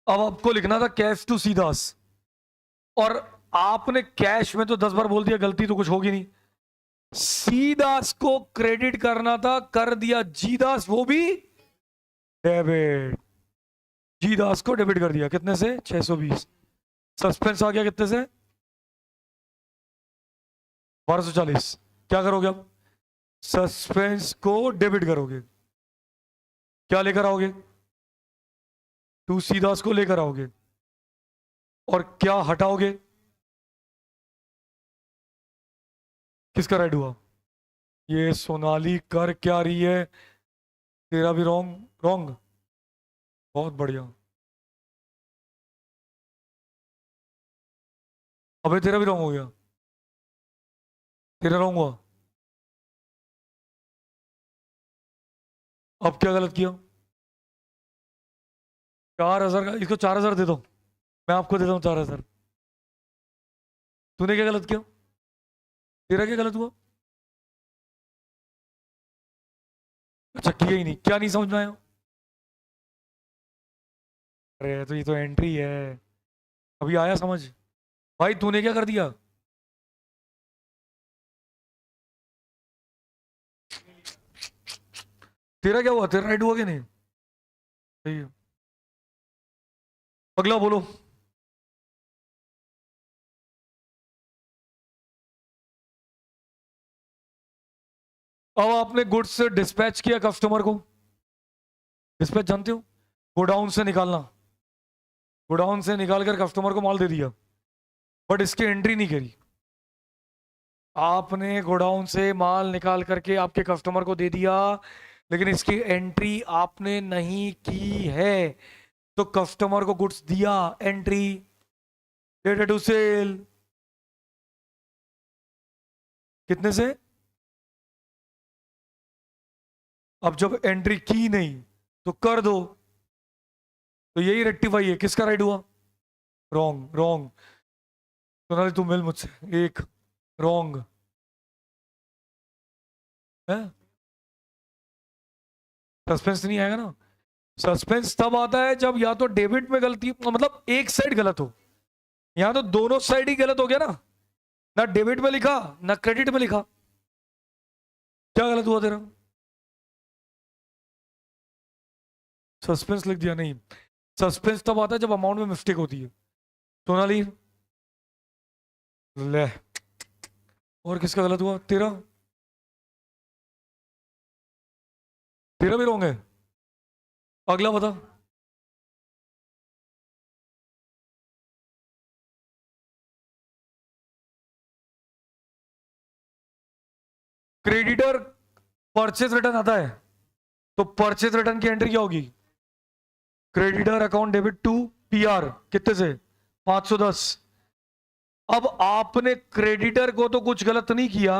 [SPEAKER 1] अब आपको लिखना था कैश टू सीदास, और आपने कैश में तो 10 बार बोल दिया, गलती तो कुछ होगी नहीं। सी दास को क्रेडिट करना था, कर दिया जी दास, वो भी डेबिट। जी दास को डेबिट कर दिया, कितने से? 620। सस्पेंस आ गया कितने से? 1240। क्या करोगे अब? सस्पेंस को डेबिट करोगे, क्या लेकर आओगे? टू सी दास को लेकर आओगे, और क्या हटाओगे? किसका राइट हुआ? ये सोनाली कर क्या रही है? तेरा भी रॉन्ग, रॉन्ग। बहुत बढ़िया। अबे तेरा भी रॉन्ग हो गया, तेरा रॉन्ग हुआ। अब क्या गलत किया? 4000 का, इसको 4000 दे दो, मैं आपको देता हूँ 4000। तूने क्या गलत किया? तेरा क्या गलत हुआ? अच्छा किया ही नहीं, क्या नहीं समझ में आया? अरे तो ये तो एंट्री है, अभी आया समझ। भाई तूने क्या कर दिया? तेरा क्या हुआ? तेरा राइट हुआ कि नहीं? सही है। अगला बोलो। अब आपने गुड्स डिस्पैच किया कस्टमर को। डिस्पैच जानते हो? गोडाउन से निकालना। गोडाउन से निकाल कर कस्टमर को माल दे दिया, बट इसकी एंट्री नहीं करी। आपने गोडाउन से माल निकाल करके आपके कस्टमर को दे दिया, लेकिन इसकी एंट्री आपने नहीं की है, तो कस्टमर को गुड्स दिया, एंट्री डेटा टू सेल। कितने से? अब जब एंट्री की नहीं तो कर दो, तो यही रेक्टिफाई है। किसका राइट हुआ? Wrong, wrong. सोनाली तू मिल मुझसे, एक रॉन्ग है। सस्पेंस नहीं आएगा ना। सस्पेंस तब आता है जब या तो डेबिट में गलती, मतलब एक साइड गलत हो। यहां तो दोनों साइड ही गलत हो गया ना, ना डेबिट में लिखा ना क्रेडिट में लिखा। क्या गलत हुआ तेरा? सस्पेंस लिख दिया नहीं। सस्पेंस तब आता है जब अमाउंट में मिस्टेक होती है। सोनाली ले, और किसका गलत हुआ? तेरा, तेरा भी रॉन्ग है। अगला बता। क्रेडिटर परचेज रिटर्न आता है, तो परचेज रिटर्न की एंट्री क्या होगी? Creditor account debit to PR, कितने से? 510। अब आपने क्रेडिटर को तो कुछ गलत नहीं किया,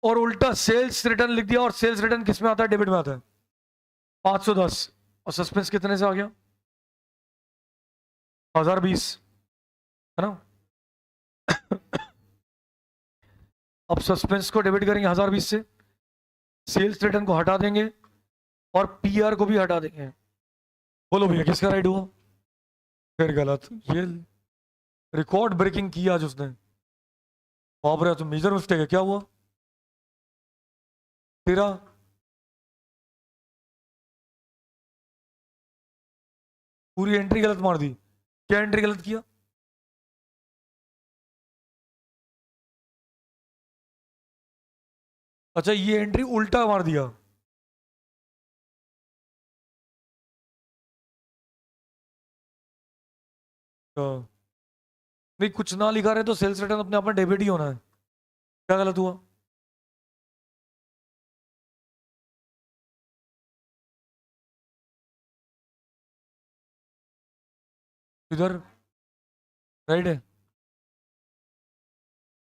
[SPEAKER 1] और उल्टा सेल्स रिटर्न लिख दिया, और सेल्स रिटर्न किस में आता है? डेबिट में आता है। 510, और सस्पेंस कितने से आ गया? 1020, है ना? अब सस्पेंस को डेबिट करेंगे 1020 से, सेल्स रिटर्न को हटा देंगे, और पीआर को भी हटा देंगे। बोलो भैया किसका राइट हुआ? फिर गलत। ये रिकॉर्ड ब्रेकिंग किया आज उसने। बाप रे, तो मेजर मिस्टेक है। क्या हुआ तेरा? पूरी एंट्री गलत मार दी। क्या एंट्री गलत किया? अच्छा, ये एंट्री उल्टा मार दिया। तो नहीं, कुछ ना लिखा रहे तो सेल्स रिटर्न अपने आप में डेबिट ही होना है। क्या गलत हुआ? इधर राइट है।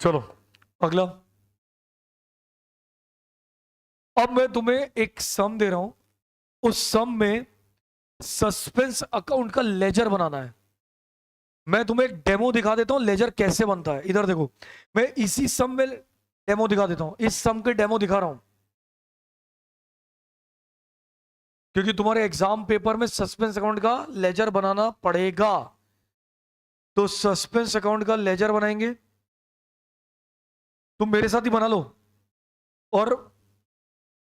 [SPEAKER 1] चलो अगला। अब मैं तुम्हें एक सम दे रहा हूं, उस सम में सस्पेंस अकाउंट का लेजर बनाना है। मैं तुम्हें एक डेमो दिखा देता हूं लेजर कैसे बनता है। इधर देखो, मैं इसी सम में डेमो दिखा देता हूं, इस सम के डेमो दिखा रहा हूं, क्योंकि तुम्हारे एग्जाम पेपर में सस्पेंस अकाउंट का लेजर बनाना पड़ेगा। तो सस्पेंस अकाउंट का लेजर बनाएंगे। तुम मेरे साथ ही बना लो, और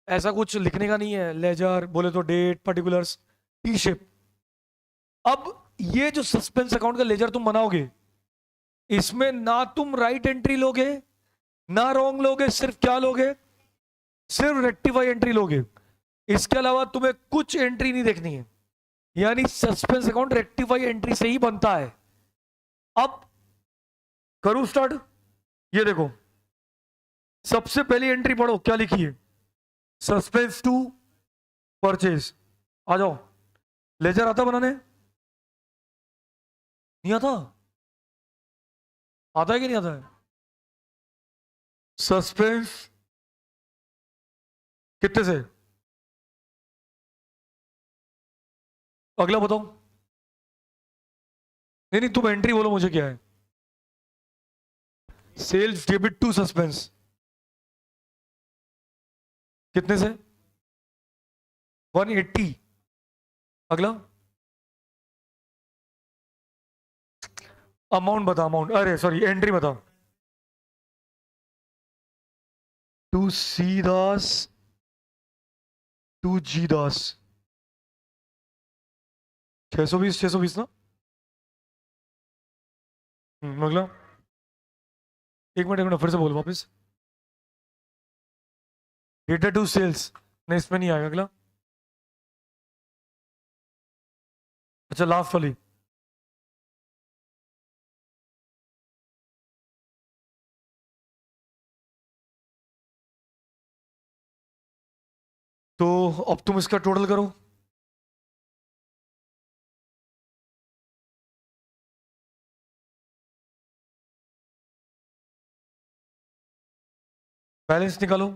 [SPEAKER 1] ऐसा कुछ लिखने का नहीं है, लेजर बोले तो डेट, पर्टिकुलर्स, टी शेप। अब ये जो सस्पेंस अकाउंट का लेजर तुम बनाओगे, इसमें ना तुम राइट एंट्री लोगे ना रॉन्ग लोगे, सिर्फ क्या लोगे, सिर्फ रेक्टिफाई एंट्री लोगे। इसके अलावा तुम्हें कुछ एंट्री नहीं देखनी है, यानी सस्पेंस अकाउंट रेक्टिफाई एंट्री से ही बनता है। अब करूं स्टार्ट? ये देखो, सबसे पहली एंट्री पढ़ो क्या लिखी है, सस्पेंस टू परचेज। आ जाओ, लेजर आता बनाने? नहीं आता? आता है कि नहीं आता है? सस्पेंस कितने से? अगला बताओ। नहीं नहीं, तुम एंट्री बोलो मुझे क्या है। सेल्स डेबिट टू सस्पेंस कितने से? 180। अगला अमाउंट बता, अमाउंट, अरे सॉरी एंट्री बताओ। To C Das to ji Das, 620 620 ना। अगला, एक मिनट फिर से बोल वापस। डेटा टू सेल्स, नहीं इसमें नहीं आएगा। अगला, अच्छा लास्ट वाली। तो अब तुम इसका टोटल करो। बैलेंस निकालो।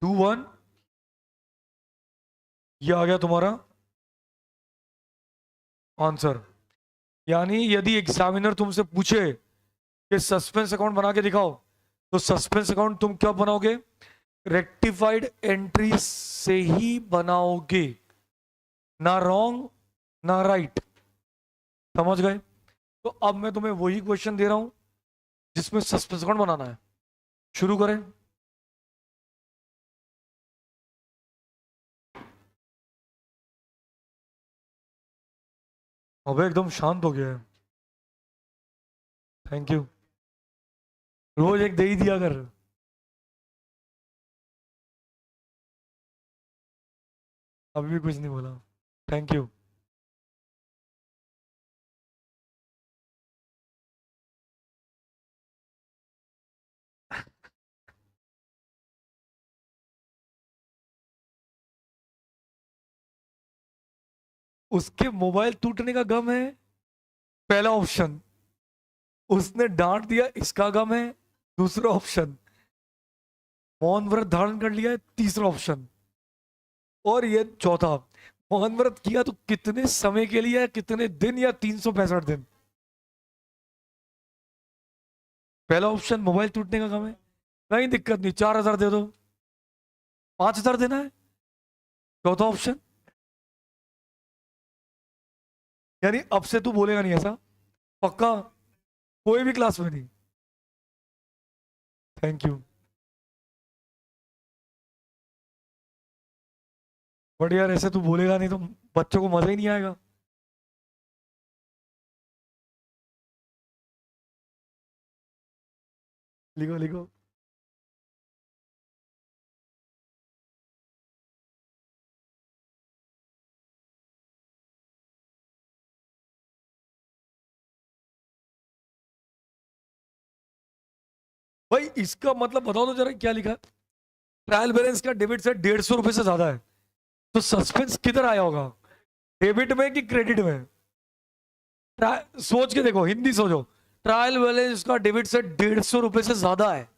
[SPEAKER 1] 21, ये आ गया तुम्हारा आंसर। यानी यदि एग्जामिनर तुमसे पूछे कि सस्पेंस अकाउंट बना के दिखाओ, तो सस्पेंस अकाउंट तुम क्या बनाओगे, रेक्टिफाइड एंट्री से ही बनाओगे, ना रॉन्ग ना राइट। समझ गए? तो अब मैं तुम्हें वही क्वेश्चन दे रहा हूं जिसमें सस्पेंस अकाउंट बनाना है। शुरू करें। अबे एकदम शांत हो गया है। Thank you. रोज एक दे ही दिया कर। अभी भी कुछ नहीं बोला। Thank you. उसके मोबाइल टूटने का गम है, पहला ऑप्शन। उसने डांट दिया, इसका गम है, दूसरा ऑप्शन। मौन व्रत धारण कर लिया है, तीसरा ऑप्शन। और ये चौथा, मौन व्रत किया तो कितने समय के लिए, कितने दिन, या 365 दिन। पहला ऑप्शन मोबाइल टूटने का गम है, कहीं दिक्कत नहीं, 4,000 दे दो। 5,000 देना है, चौथा ऑप्शन। यानी अब से तू बोलेगा नहीं ऐसा, पक्का? कोई भी क्लास में नहीं। Thank you. बट यार ऐसे तू बोलेगा नहीं तो बच्चों को मजा ही नहीं आएगा। लिखो लिखो। भाई इसका मतलब बताओ तो जरा क्या लिखा है। ट्रायल बैलेंस का डेबिट से 150 रुपए से ज्यादा है, तो सस्पेंस किधर आया होगा, डेबिट में कि क्रेडिट में? सोच के देखो, हिंदी सोचो। ट्रायल बैलेंस का डेबिट से 150 रुपए से ज्यादा है।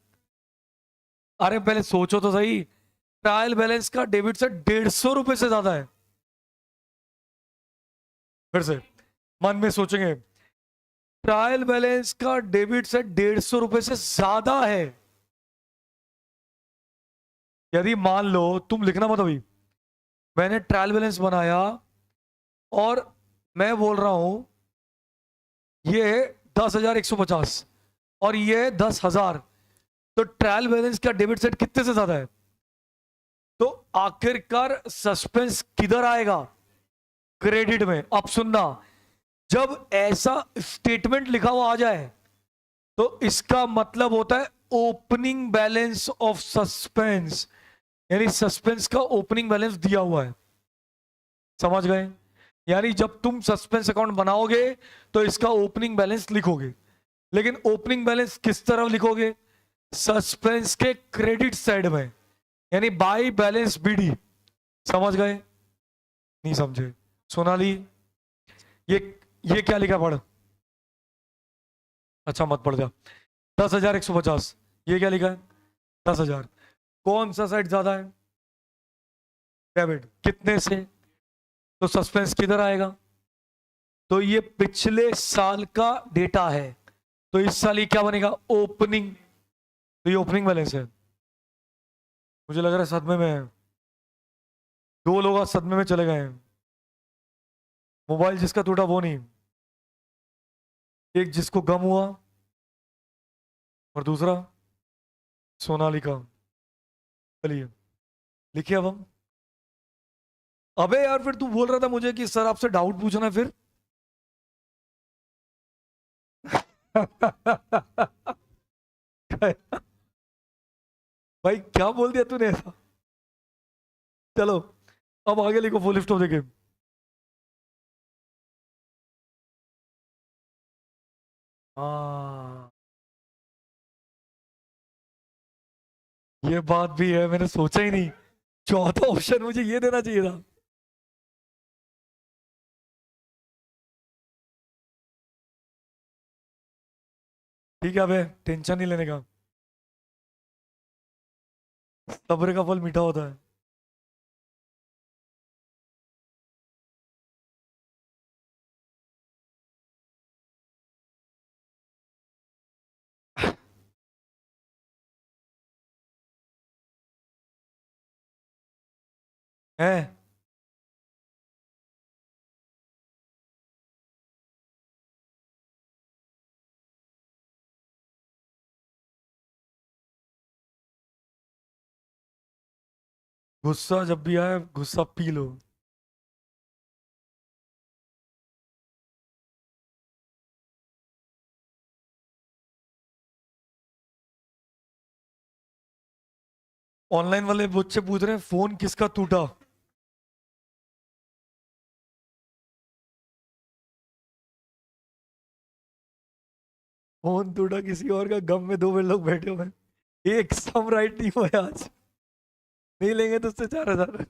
[SPEAKER 1] अरे पहले सोचो तो सही, ट्रायल बैलेंस का डेबिट से 150 रुपए से ज्यादा है। फिर से मन में सोचेंगे, ट्रायल बैलेंस का डेबिट से 150 रुपए से ज्यादा है। यदि मान लो, तुम लिखना मत अभी, मैंने ट्रायल बैलेंस बनाया और मैं बोल रहा हूं ये 10,150 और ये 10,000, तो ट्रायल बैलेंस का डेबिट साइड कितने से ज्यादा है? तो आखिरकार सस्पेंस किधर आएगा? क्रेडिट में। अब सुनना, जब ऐसा स्टेटमेंट लिखा हुआ आ जाए तो इसका मतलब होता है ओपनिंग बैलेंस ऑफ सस्पेंस, यानी सस्पेंस का ओपनिंग बैलेंस दिया हुआ है। समझ गए? यानी जब तुम सस्पेंस अकाउंट बनाओगे तो इसका ओपनिंग बैलेंस लिखोगे, लेकिन ओपनिंग बैलेंस किस तरफ लिखोगे? सस्पेंस के क्रेडिट साइड में, यानी बाई बैलेंस बीडी। समझ गए? नहीं समझे? सोनाली, ये ये क्या लिखा? पढ़। अच्छा मत पढ़ जा। 10,150, ये क्या लिखा है? 10,000। कौन सा साइड ज्यादा है? डेबिट। कितने से? तो सस्पेंस किधर आएगा? तो ये पिछले साल का डेटा है, तो इस साल ये क्या बनेगा? ओपनिंग। तो ये ओपनिंग बैलेंस है। मुझे लग रहा है सदमे में है, दो लोग आज सदमे में चले गए हैं। मोबाइल जिसका टूटा वो नहीं, एक जिसको गम हुआ और दूसरा सोनाली का। चलिए लिखिए अब हम। अबे यार, फिर तू बोल रहा था मुझे कि सर आपसे डाउट पूछना है फिर। भाई क्या बोल दिया तूने ऐसा? चलो अब आगे लिखो, full list of the game. हाँ, ये बात भी है, मैंने सोचा ही नहीं। चौथा ऑप्शन मुझे ये देना चाहिए था। ठीक है, अबे टेंशन नहीं लेने का, सब्र का फल मीठा होता है। है? गुस्सा जब भी आए गुस्सा पी लो। ऑनलाइन वाले मुझसे पूछ रहे हैं फोन किसका टूटा। फोन टूटा किसी और का, गम में दो लोग बैठे हुए हैं, एक सम राइट नहीं हुआ है आज। नहीं लेंगे तो उससे 4,000।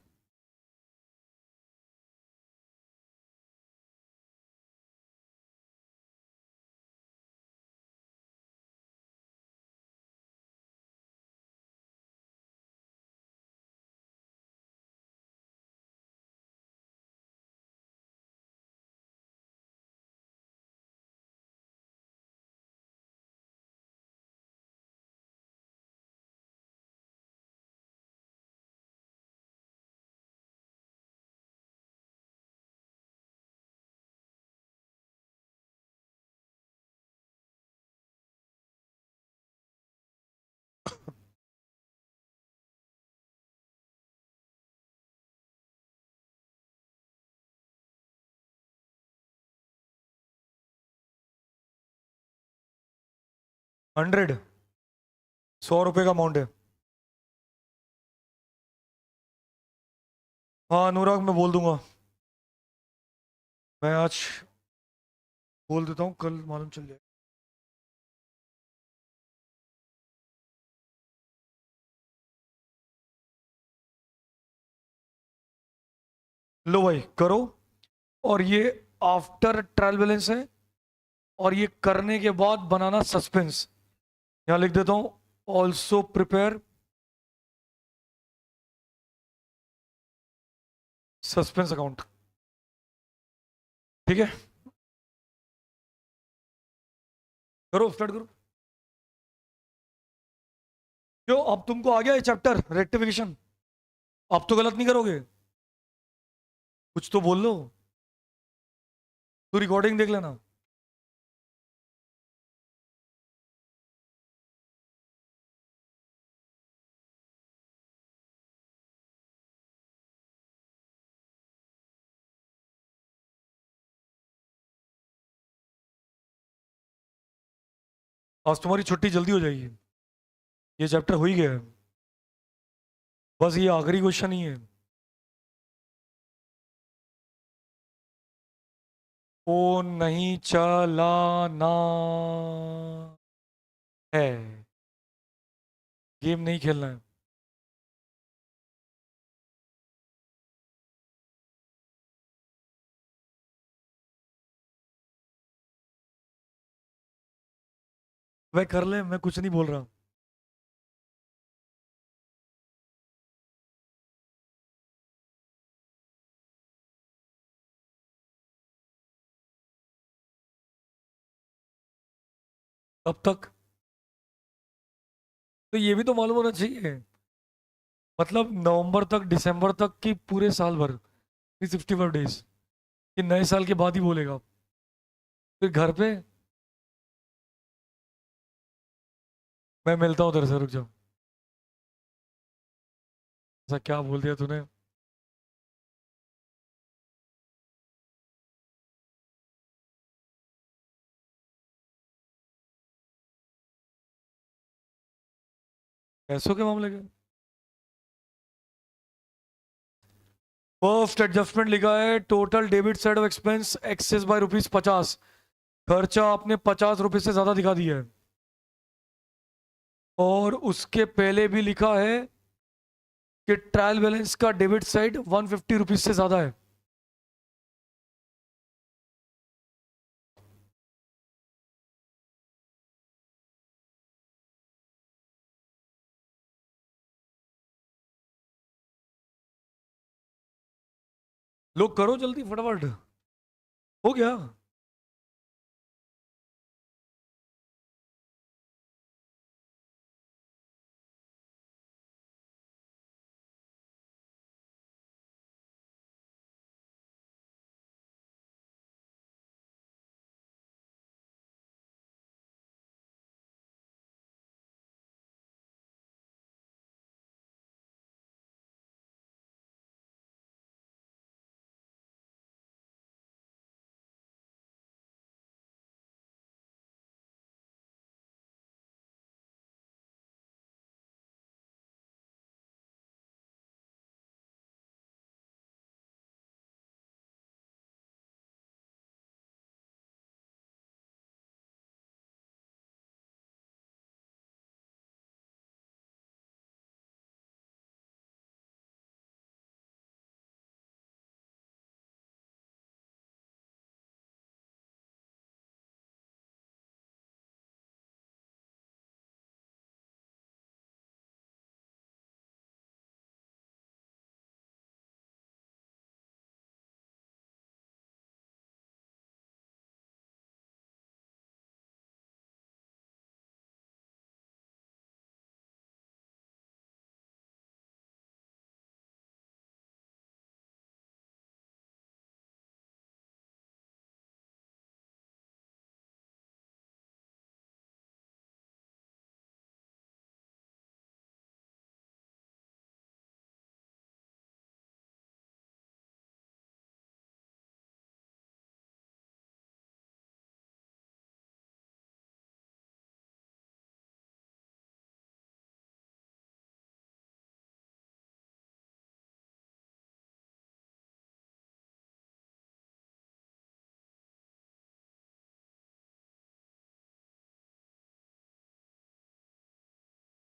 [SPEAKER 1] 100, 100 रुपए का अमाउंट है। हाँ अनुराग, मैं बोल दूंगा। मैं आज बोल देता हूँ, कल मालूम चल जाए। लो भाई करो। और ये आफ्टर ट्रायल बैलेंस है, और ये करने के बाद बनाना सस्पेंस। यहां लिख देता हूं, ऑल्सो प्रिपेयर सस्पेंस अकाउंट। ठीक है, करो स्टार्ट करो। जो अब तुमको आ गया ये चैप्टर रेक्टिफिकेशन, अब तो गलत नहीं करोगे? कुछ तो बोल लो। तू रिकॉर्डिंग देख लेना। आज तुम्हारी छुट्टी जल्दी हो जाएगी, ये चैप्टर हो ही गया है, बस ये आखिरी क्वेश्चन ही है। ओ नहीं चलाना है, गेम नहीं खेलना है। वह कर ले, मैं कुछ नहीं बोल रहा। अब तक तो ये भी तो मालूम होना चाहिए, मतलब नवंबर तक दिसंबर तक की पूरे साल भर 365 डेज, कि नए साल के बाद ही बोलेगा। फिर घर पे मैं मिलता हूँ तेरे से, रुक जाओ। ऐसा क्या बोल दिया तूने? पैसों के मामले के? फर्स्ट एडजस्टमेंट लिखा है, total debit side of expense excess by ₹50। खर्चा आपने ₹50 से ज्यादा दिखा दिया है। और उसके पहले भी लिखा है कि ट्रायल बैलेंस का डेबिट साइड ₹150 से ज्यादा है। लोग करो जल्दी फटाफट, हो गया।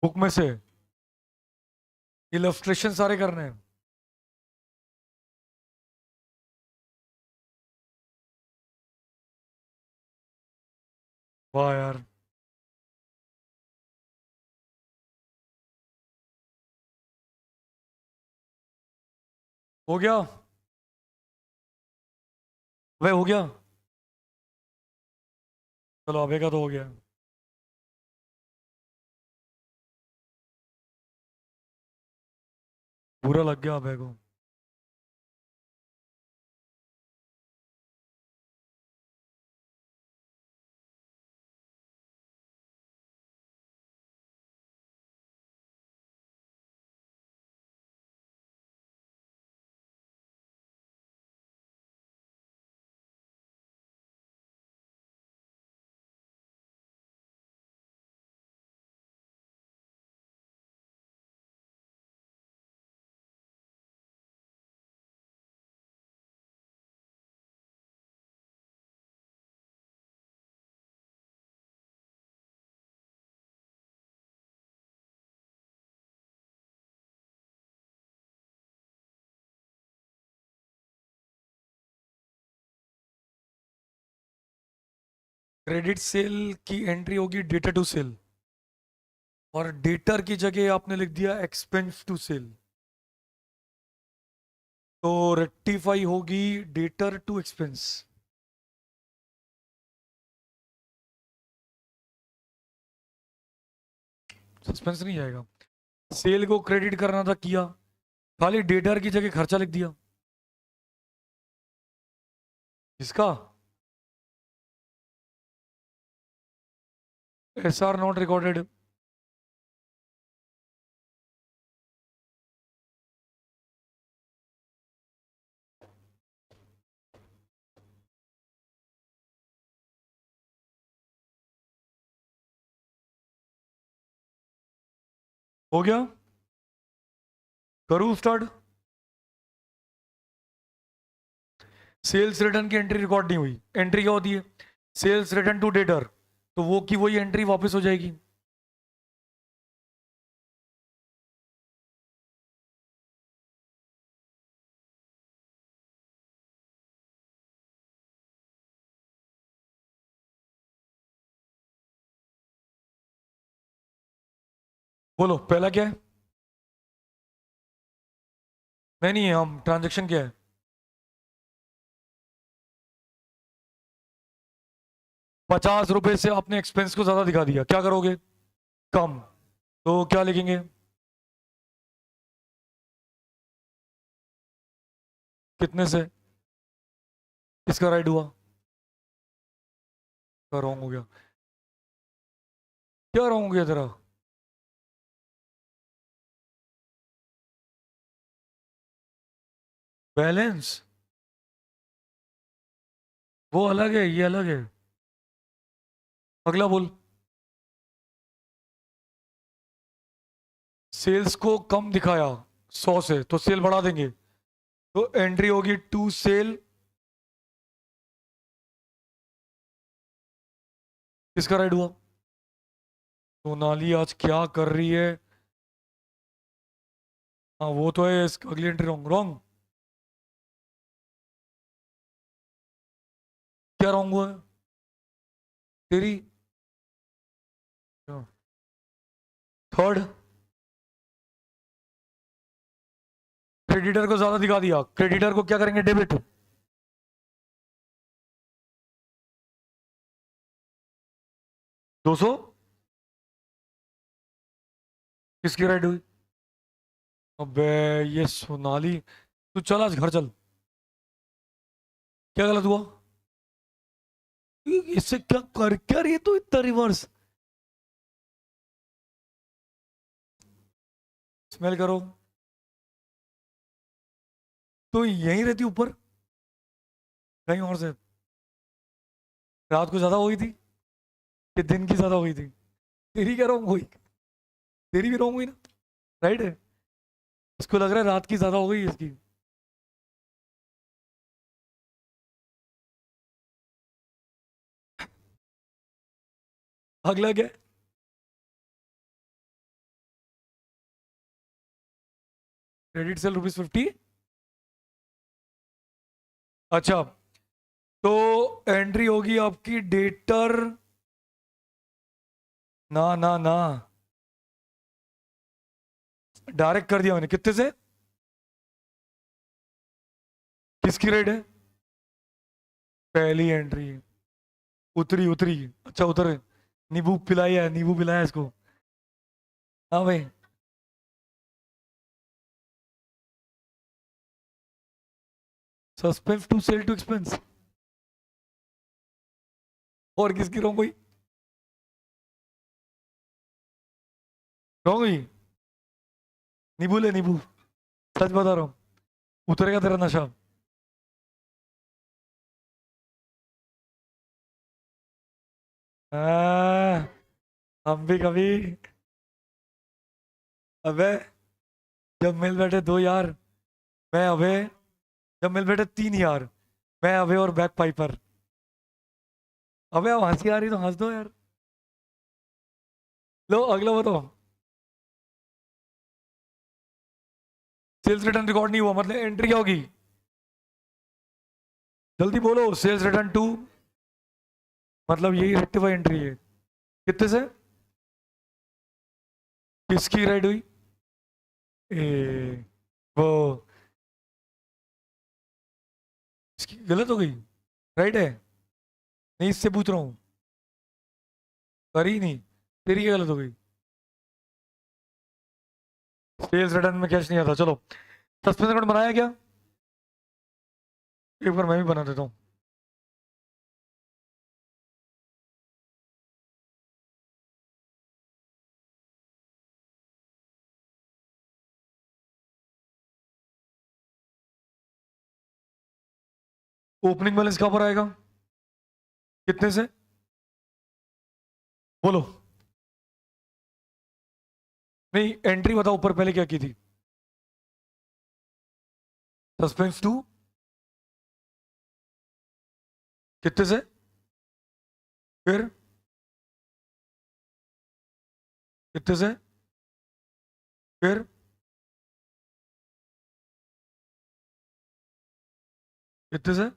[SPEAKER 1] बुक में से इलस्ट्रेशन सारे करने हैं। वाह यार। हो गया, वह हो गया। चलो अबे का तो हो गया। बुरा लग गया अबे को। क्रेडिट सेल की एंट्री होगी डेटर टू सेल, और डेटर की जगह आपने लिख दिया एक्सपेंस टू सेल, तो रेक्टिफाई होगी डेटर टू एक्सपेंस। सस्पेंस नहीं जाएगा। सेल को क्रेडिट करना था, किया, खाली डेटर की जगह खर्चा लिख दिया। इसका एस आर नॉट रिकॉर्डेड। हो गया, करूँ स्टार्ट। सेल्स रिटर्न की एंट्री रिकॉर्ड नहीं हुई, एंट्री क्या होती है, सेल्स रिटर्न टू डेटर, तो वो की वही एंट्री वापस हो जाएगी। बोलो पहला क्या है। नहीं है, हम ट्रांजेक्शन क्या है। 50 रुपए से आपने एक्सपेंस को ज्यादा दिखा दिया, क्या करोगे, कम, तो क्या लिखेंगे, कितने से, किसका राइट हुआ, क्या रॉन्ग हो गया, क्या रॉन्ग हो गया तेरा। बैलेंस वो अलग है, ये अलग है। अगला बोल। सेल्स को कम दिखाया 100 से, तो सेल बढ़ा देंगे, तो एंट्री होगी टू सेल, किसका राइट हुआ। सोनाली आज क्या कर रही है। हाँ वो तो है, अगली एंट्री रॉन्ग, रॉन्ग, क्या रॉन्ग हुआ है तेरी। थर्ड, क्रेडिटर को ज्यादा दिखा दिया, क्रेडिटर को क्या करेंगे, डेबिट, 200, किसकी राइट हुई। अबे ये सोनाली, तू चल आज घर चल, क्या गलत हुआ, इससे क्या कर क्या रही है तू इतना रिवर्स। स्मेल करो, तो यहीं रहती ऊपर, कहीं और से, रात को ज्यादा हो गई थी कि दिन की ज्यादा हो गई थी, तेरी क्या रॉन्ग हुई, तेरी भी रॉन्ग हुई ना, राइट है। इसको लग रहा है रात की ज्यादा हो गई इसकी। अगला क्या है? Credit sale ₹50। अच्छा, तो एंट्री होगी आपकी डेटर, ना ना ना, डायरेक्ट कर दिया मैंने, कितने से, किसकी रेट है, पहली एंट्री, उतरी उतरी, अच्छा उतर, नींबू पिलाया है, नींबू पिलाया इसको। हाँ भाई, suspense to sale to expense, और किसकी रॉन्ग हुई, रॉन्ग हुई, नींबू ले नींबू, सच बता रहा हूँ, उतरेगा तेरा नशा। हाँ, हम भी कभी, अबे जब मिल बैठे 2 यार, मैं अबे, जब मिल बैठे 3 यार, मैं अबे और बैक पाइपर, अबे अब हंसी आ रही तो हंस दो यार। लो अगला बताओ। सेल्स रिटर्न रिकॉर्ड नहीं हुआ, मतलब एंट्री क्या होगी, जल्दी बोलो, सेल्स रिटर्न टू, मतलब यही रेक्टिफाई एंट्री है। कितने से? किसकी राइट हुई? ए, वो इसकी गलत हो गई। राइट है? नहीं, इससे पूछ रहा हूँ। करी नहीं। तेरी क्या गलत हो गई? सेल्स रिटर्न में कैश नहीं आता, चलो। सस्पेंस अकाउंट बनाया क्या? एक बार मैं भी बना देता हूँ। ओपनिंग बैलेंस कहाँ पर आएगा? कितने से? बोलो। नहीं, एंट्री बताओ ऊपर पहले क्या की थी। Suspense to. कितने से? फिर कितने से? फिर कितने से?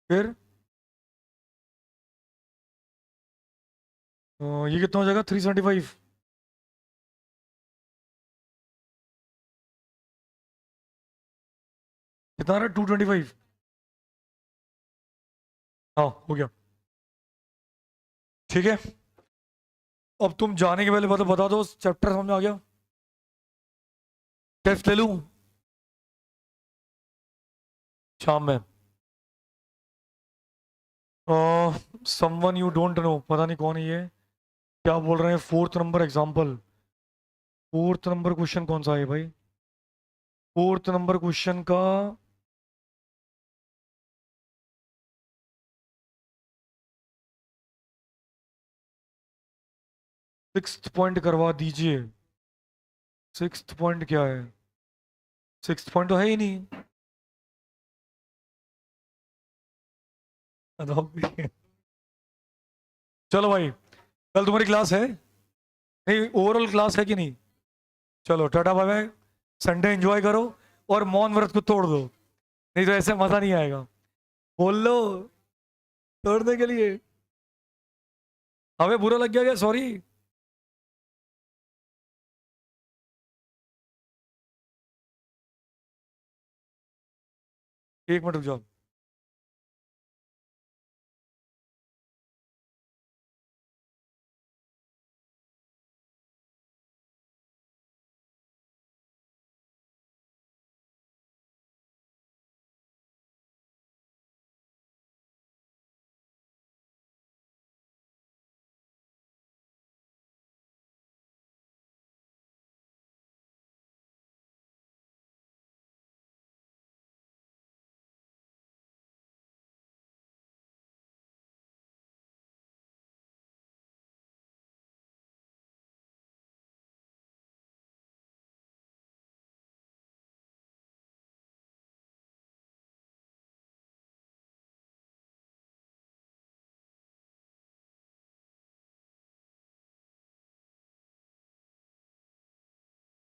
[SPEAKER 1] फिर ये कितना हो जाएगा? 375। कितना रहा? 225। हाँ, हो गया। ठीक है। अब तुम जाने के पहले बता दो, चैप्टर समझ में आ गया? टेस्ट ले लूं? शाम में? समवन यू डोंट नो, पता नहीं कौन है ये। क्या बोल रहे हैं? Fourth number example. Fourth number question कौन सा है भाई? फोर्थ नंबर क्वेश्चन का सिक्स्थ पॉइंट करवा दीजिए। सिक्स्थ पॉइंट क्या है? सिक्स्थ पॉइंट तो है ही नहीं। बताओ। चलो भाई, कल तुम्हारी क्लास है? नहीं, ओवरऑल क्लास है कि नहीं? चलो tata bye bye. Sunday enjoy करो और मौन व्रत को तोड़ दो, नहीं तो ऐसे मजा नहीं आएगा। बोल लो तोड़ने के लिए। हमें बुरा लग गया क्या? सॉरी। 1 मिनट रुक जाओ।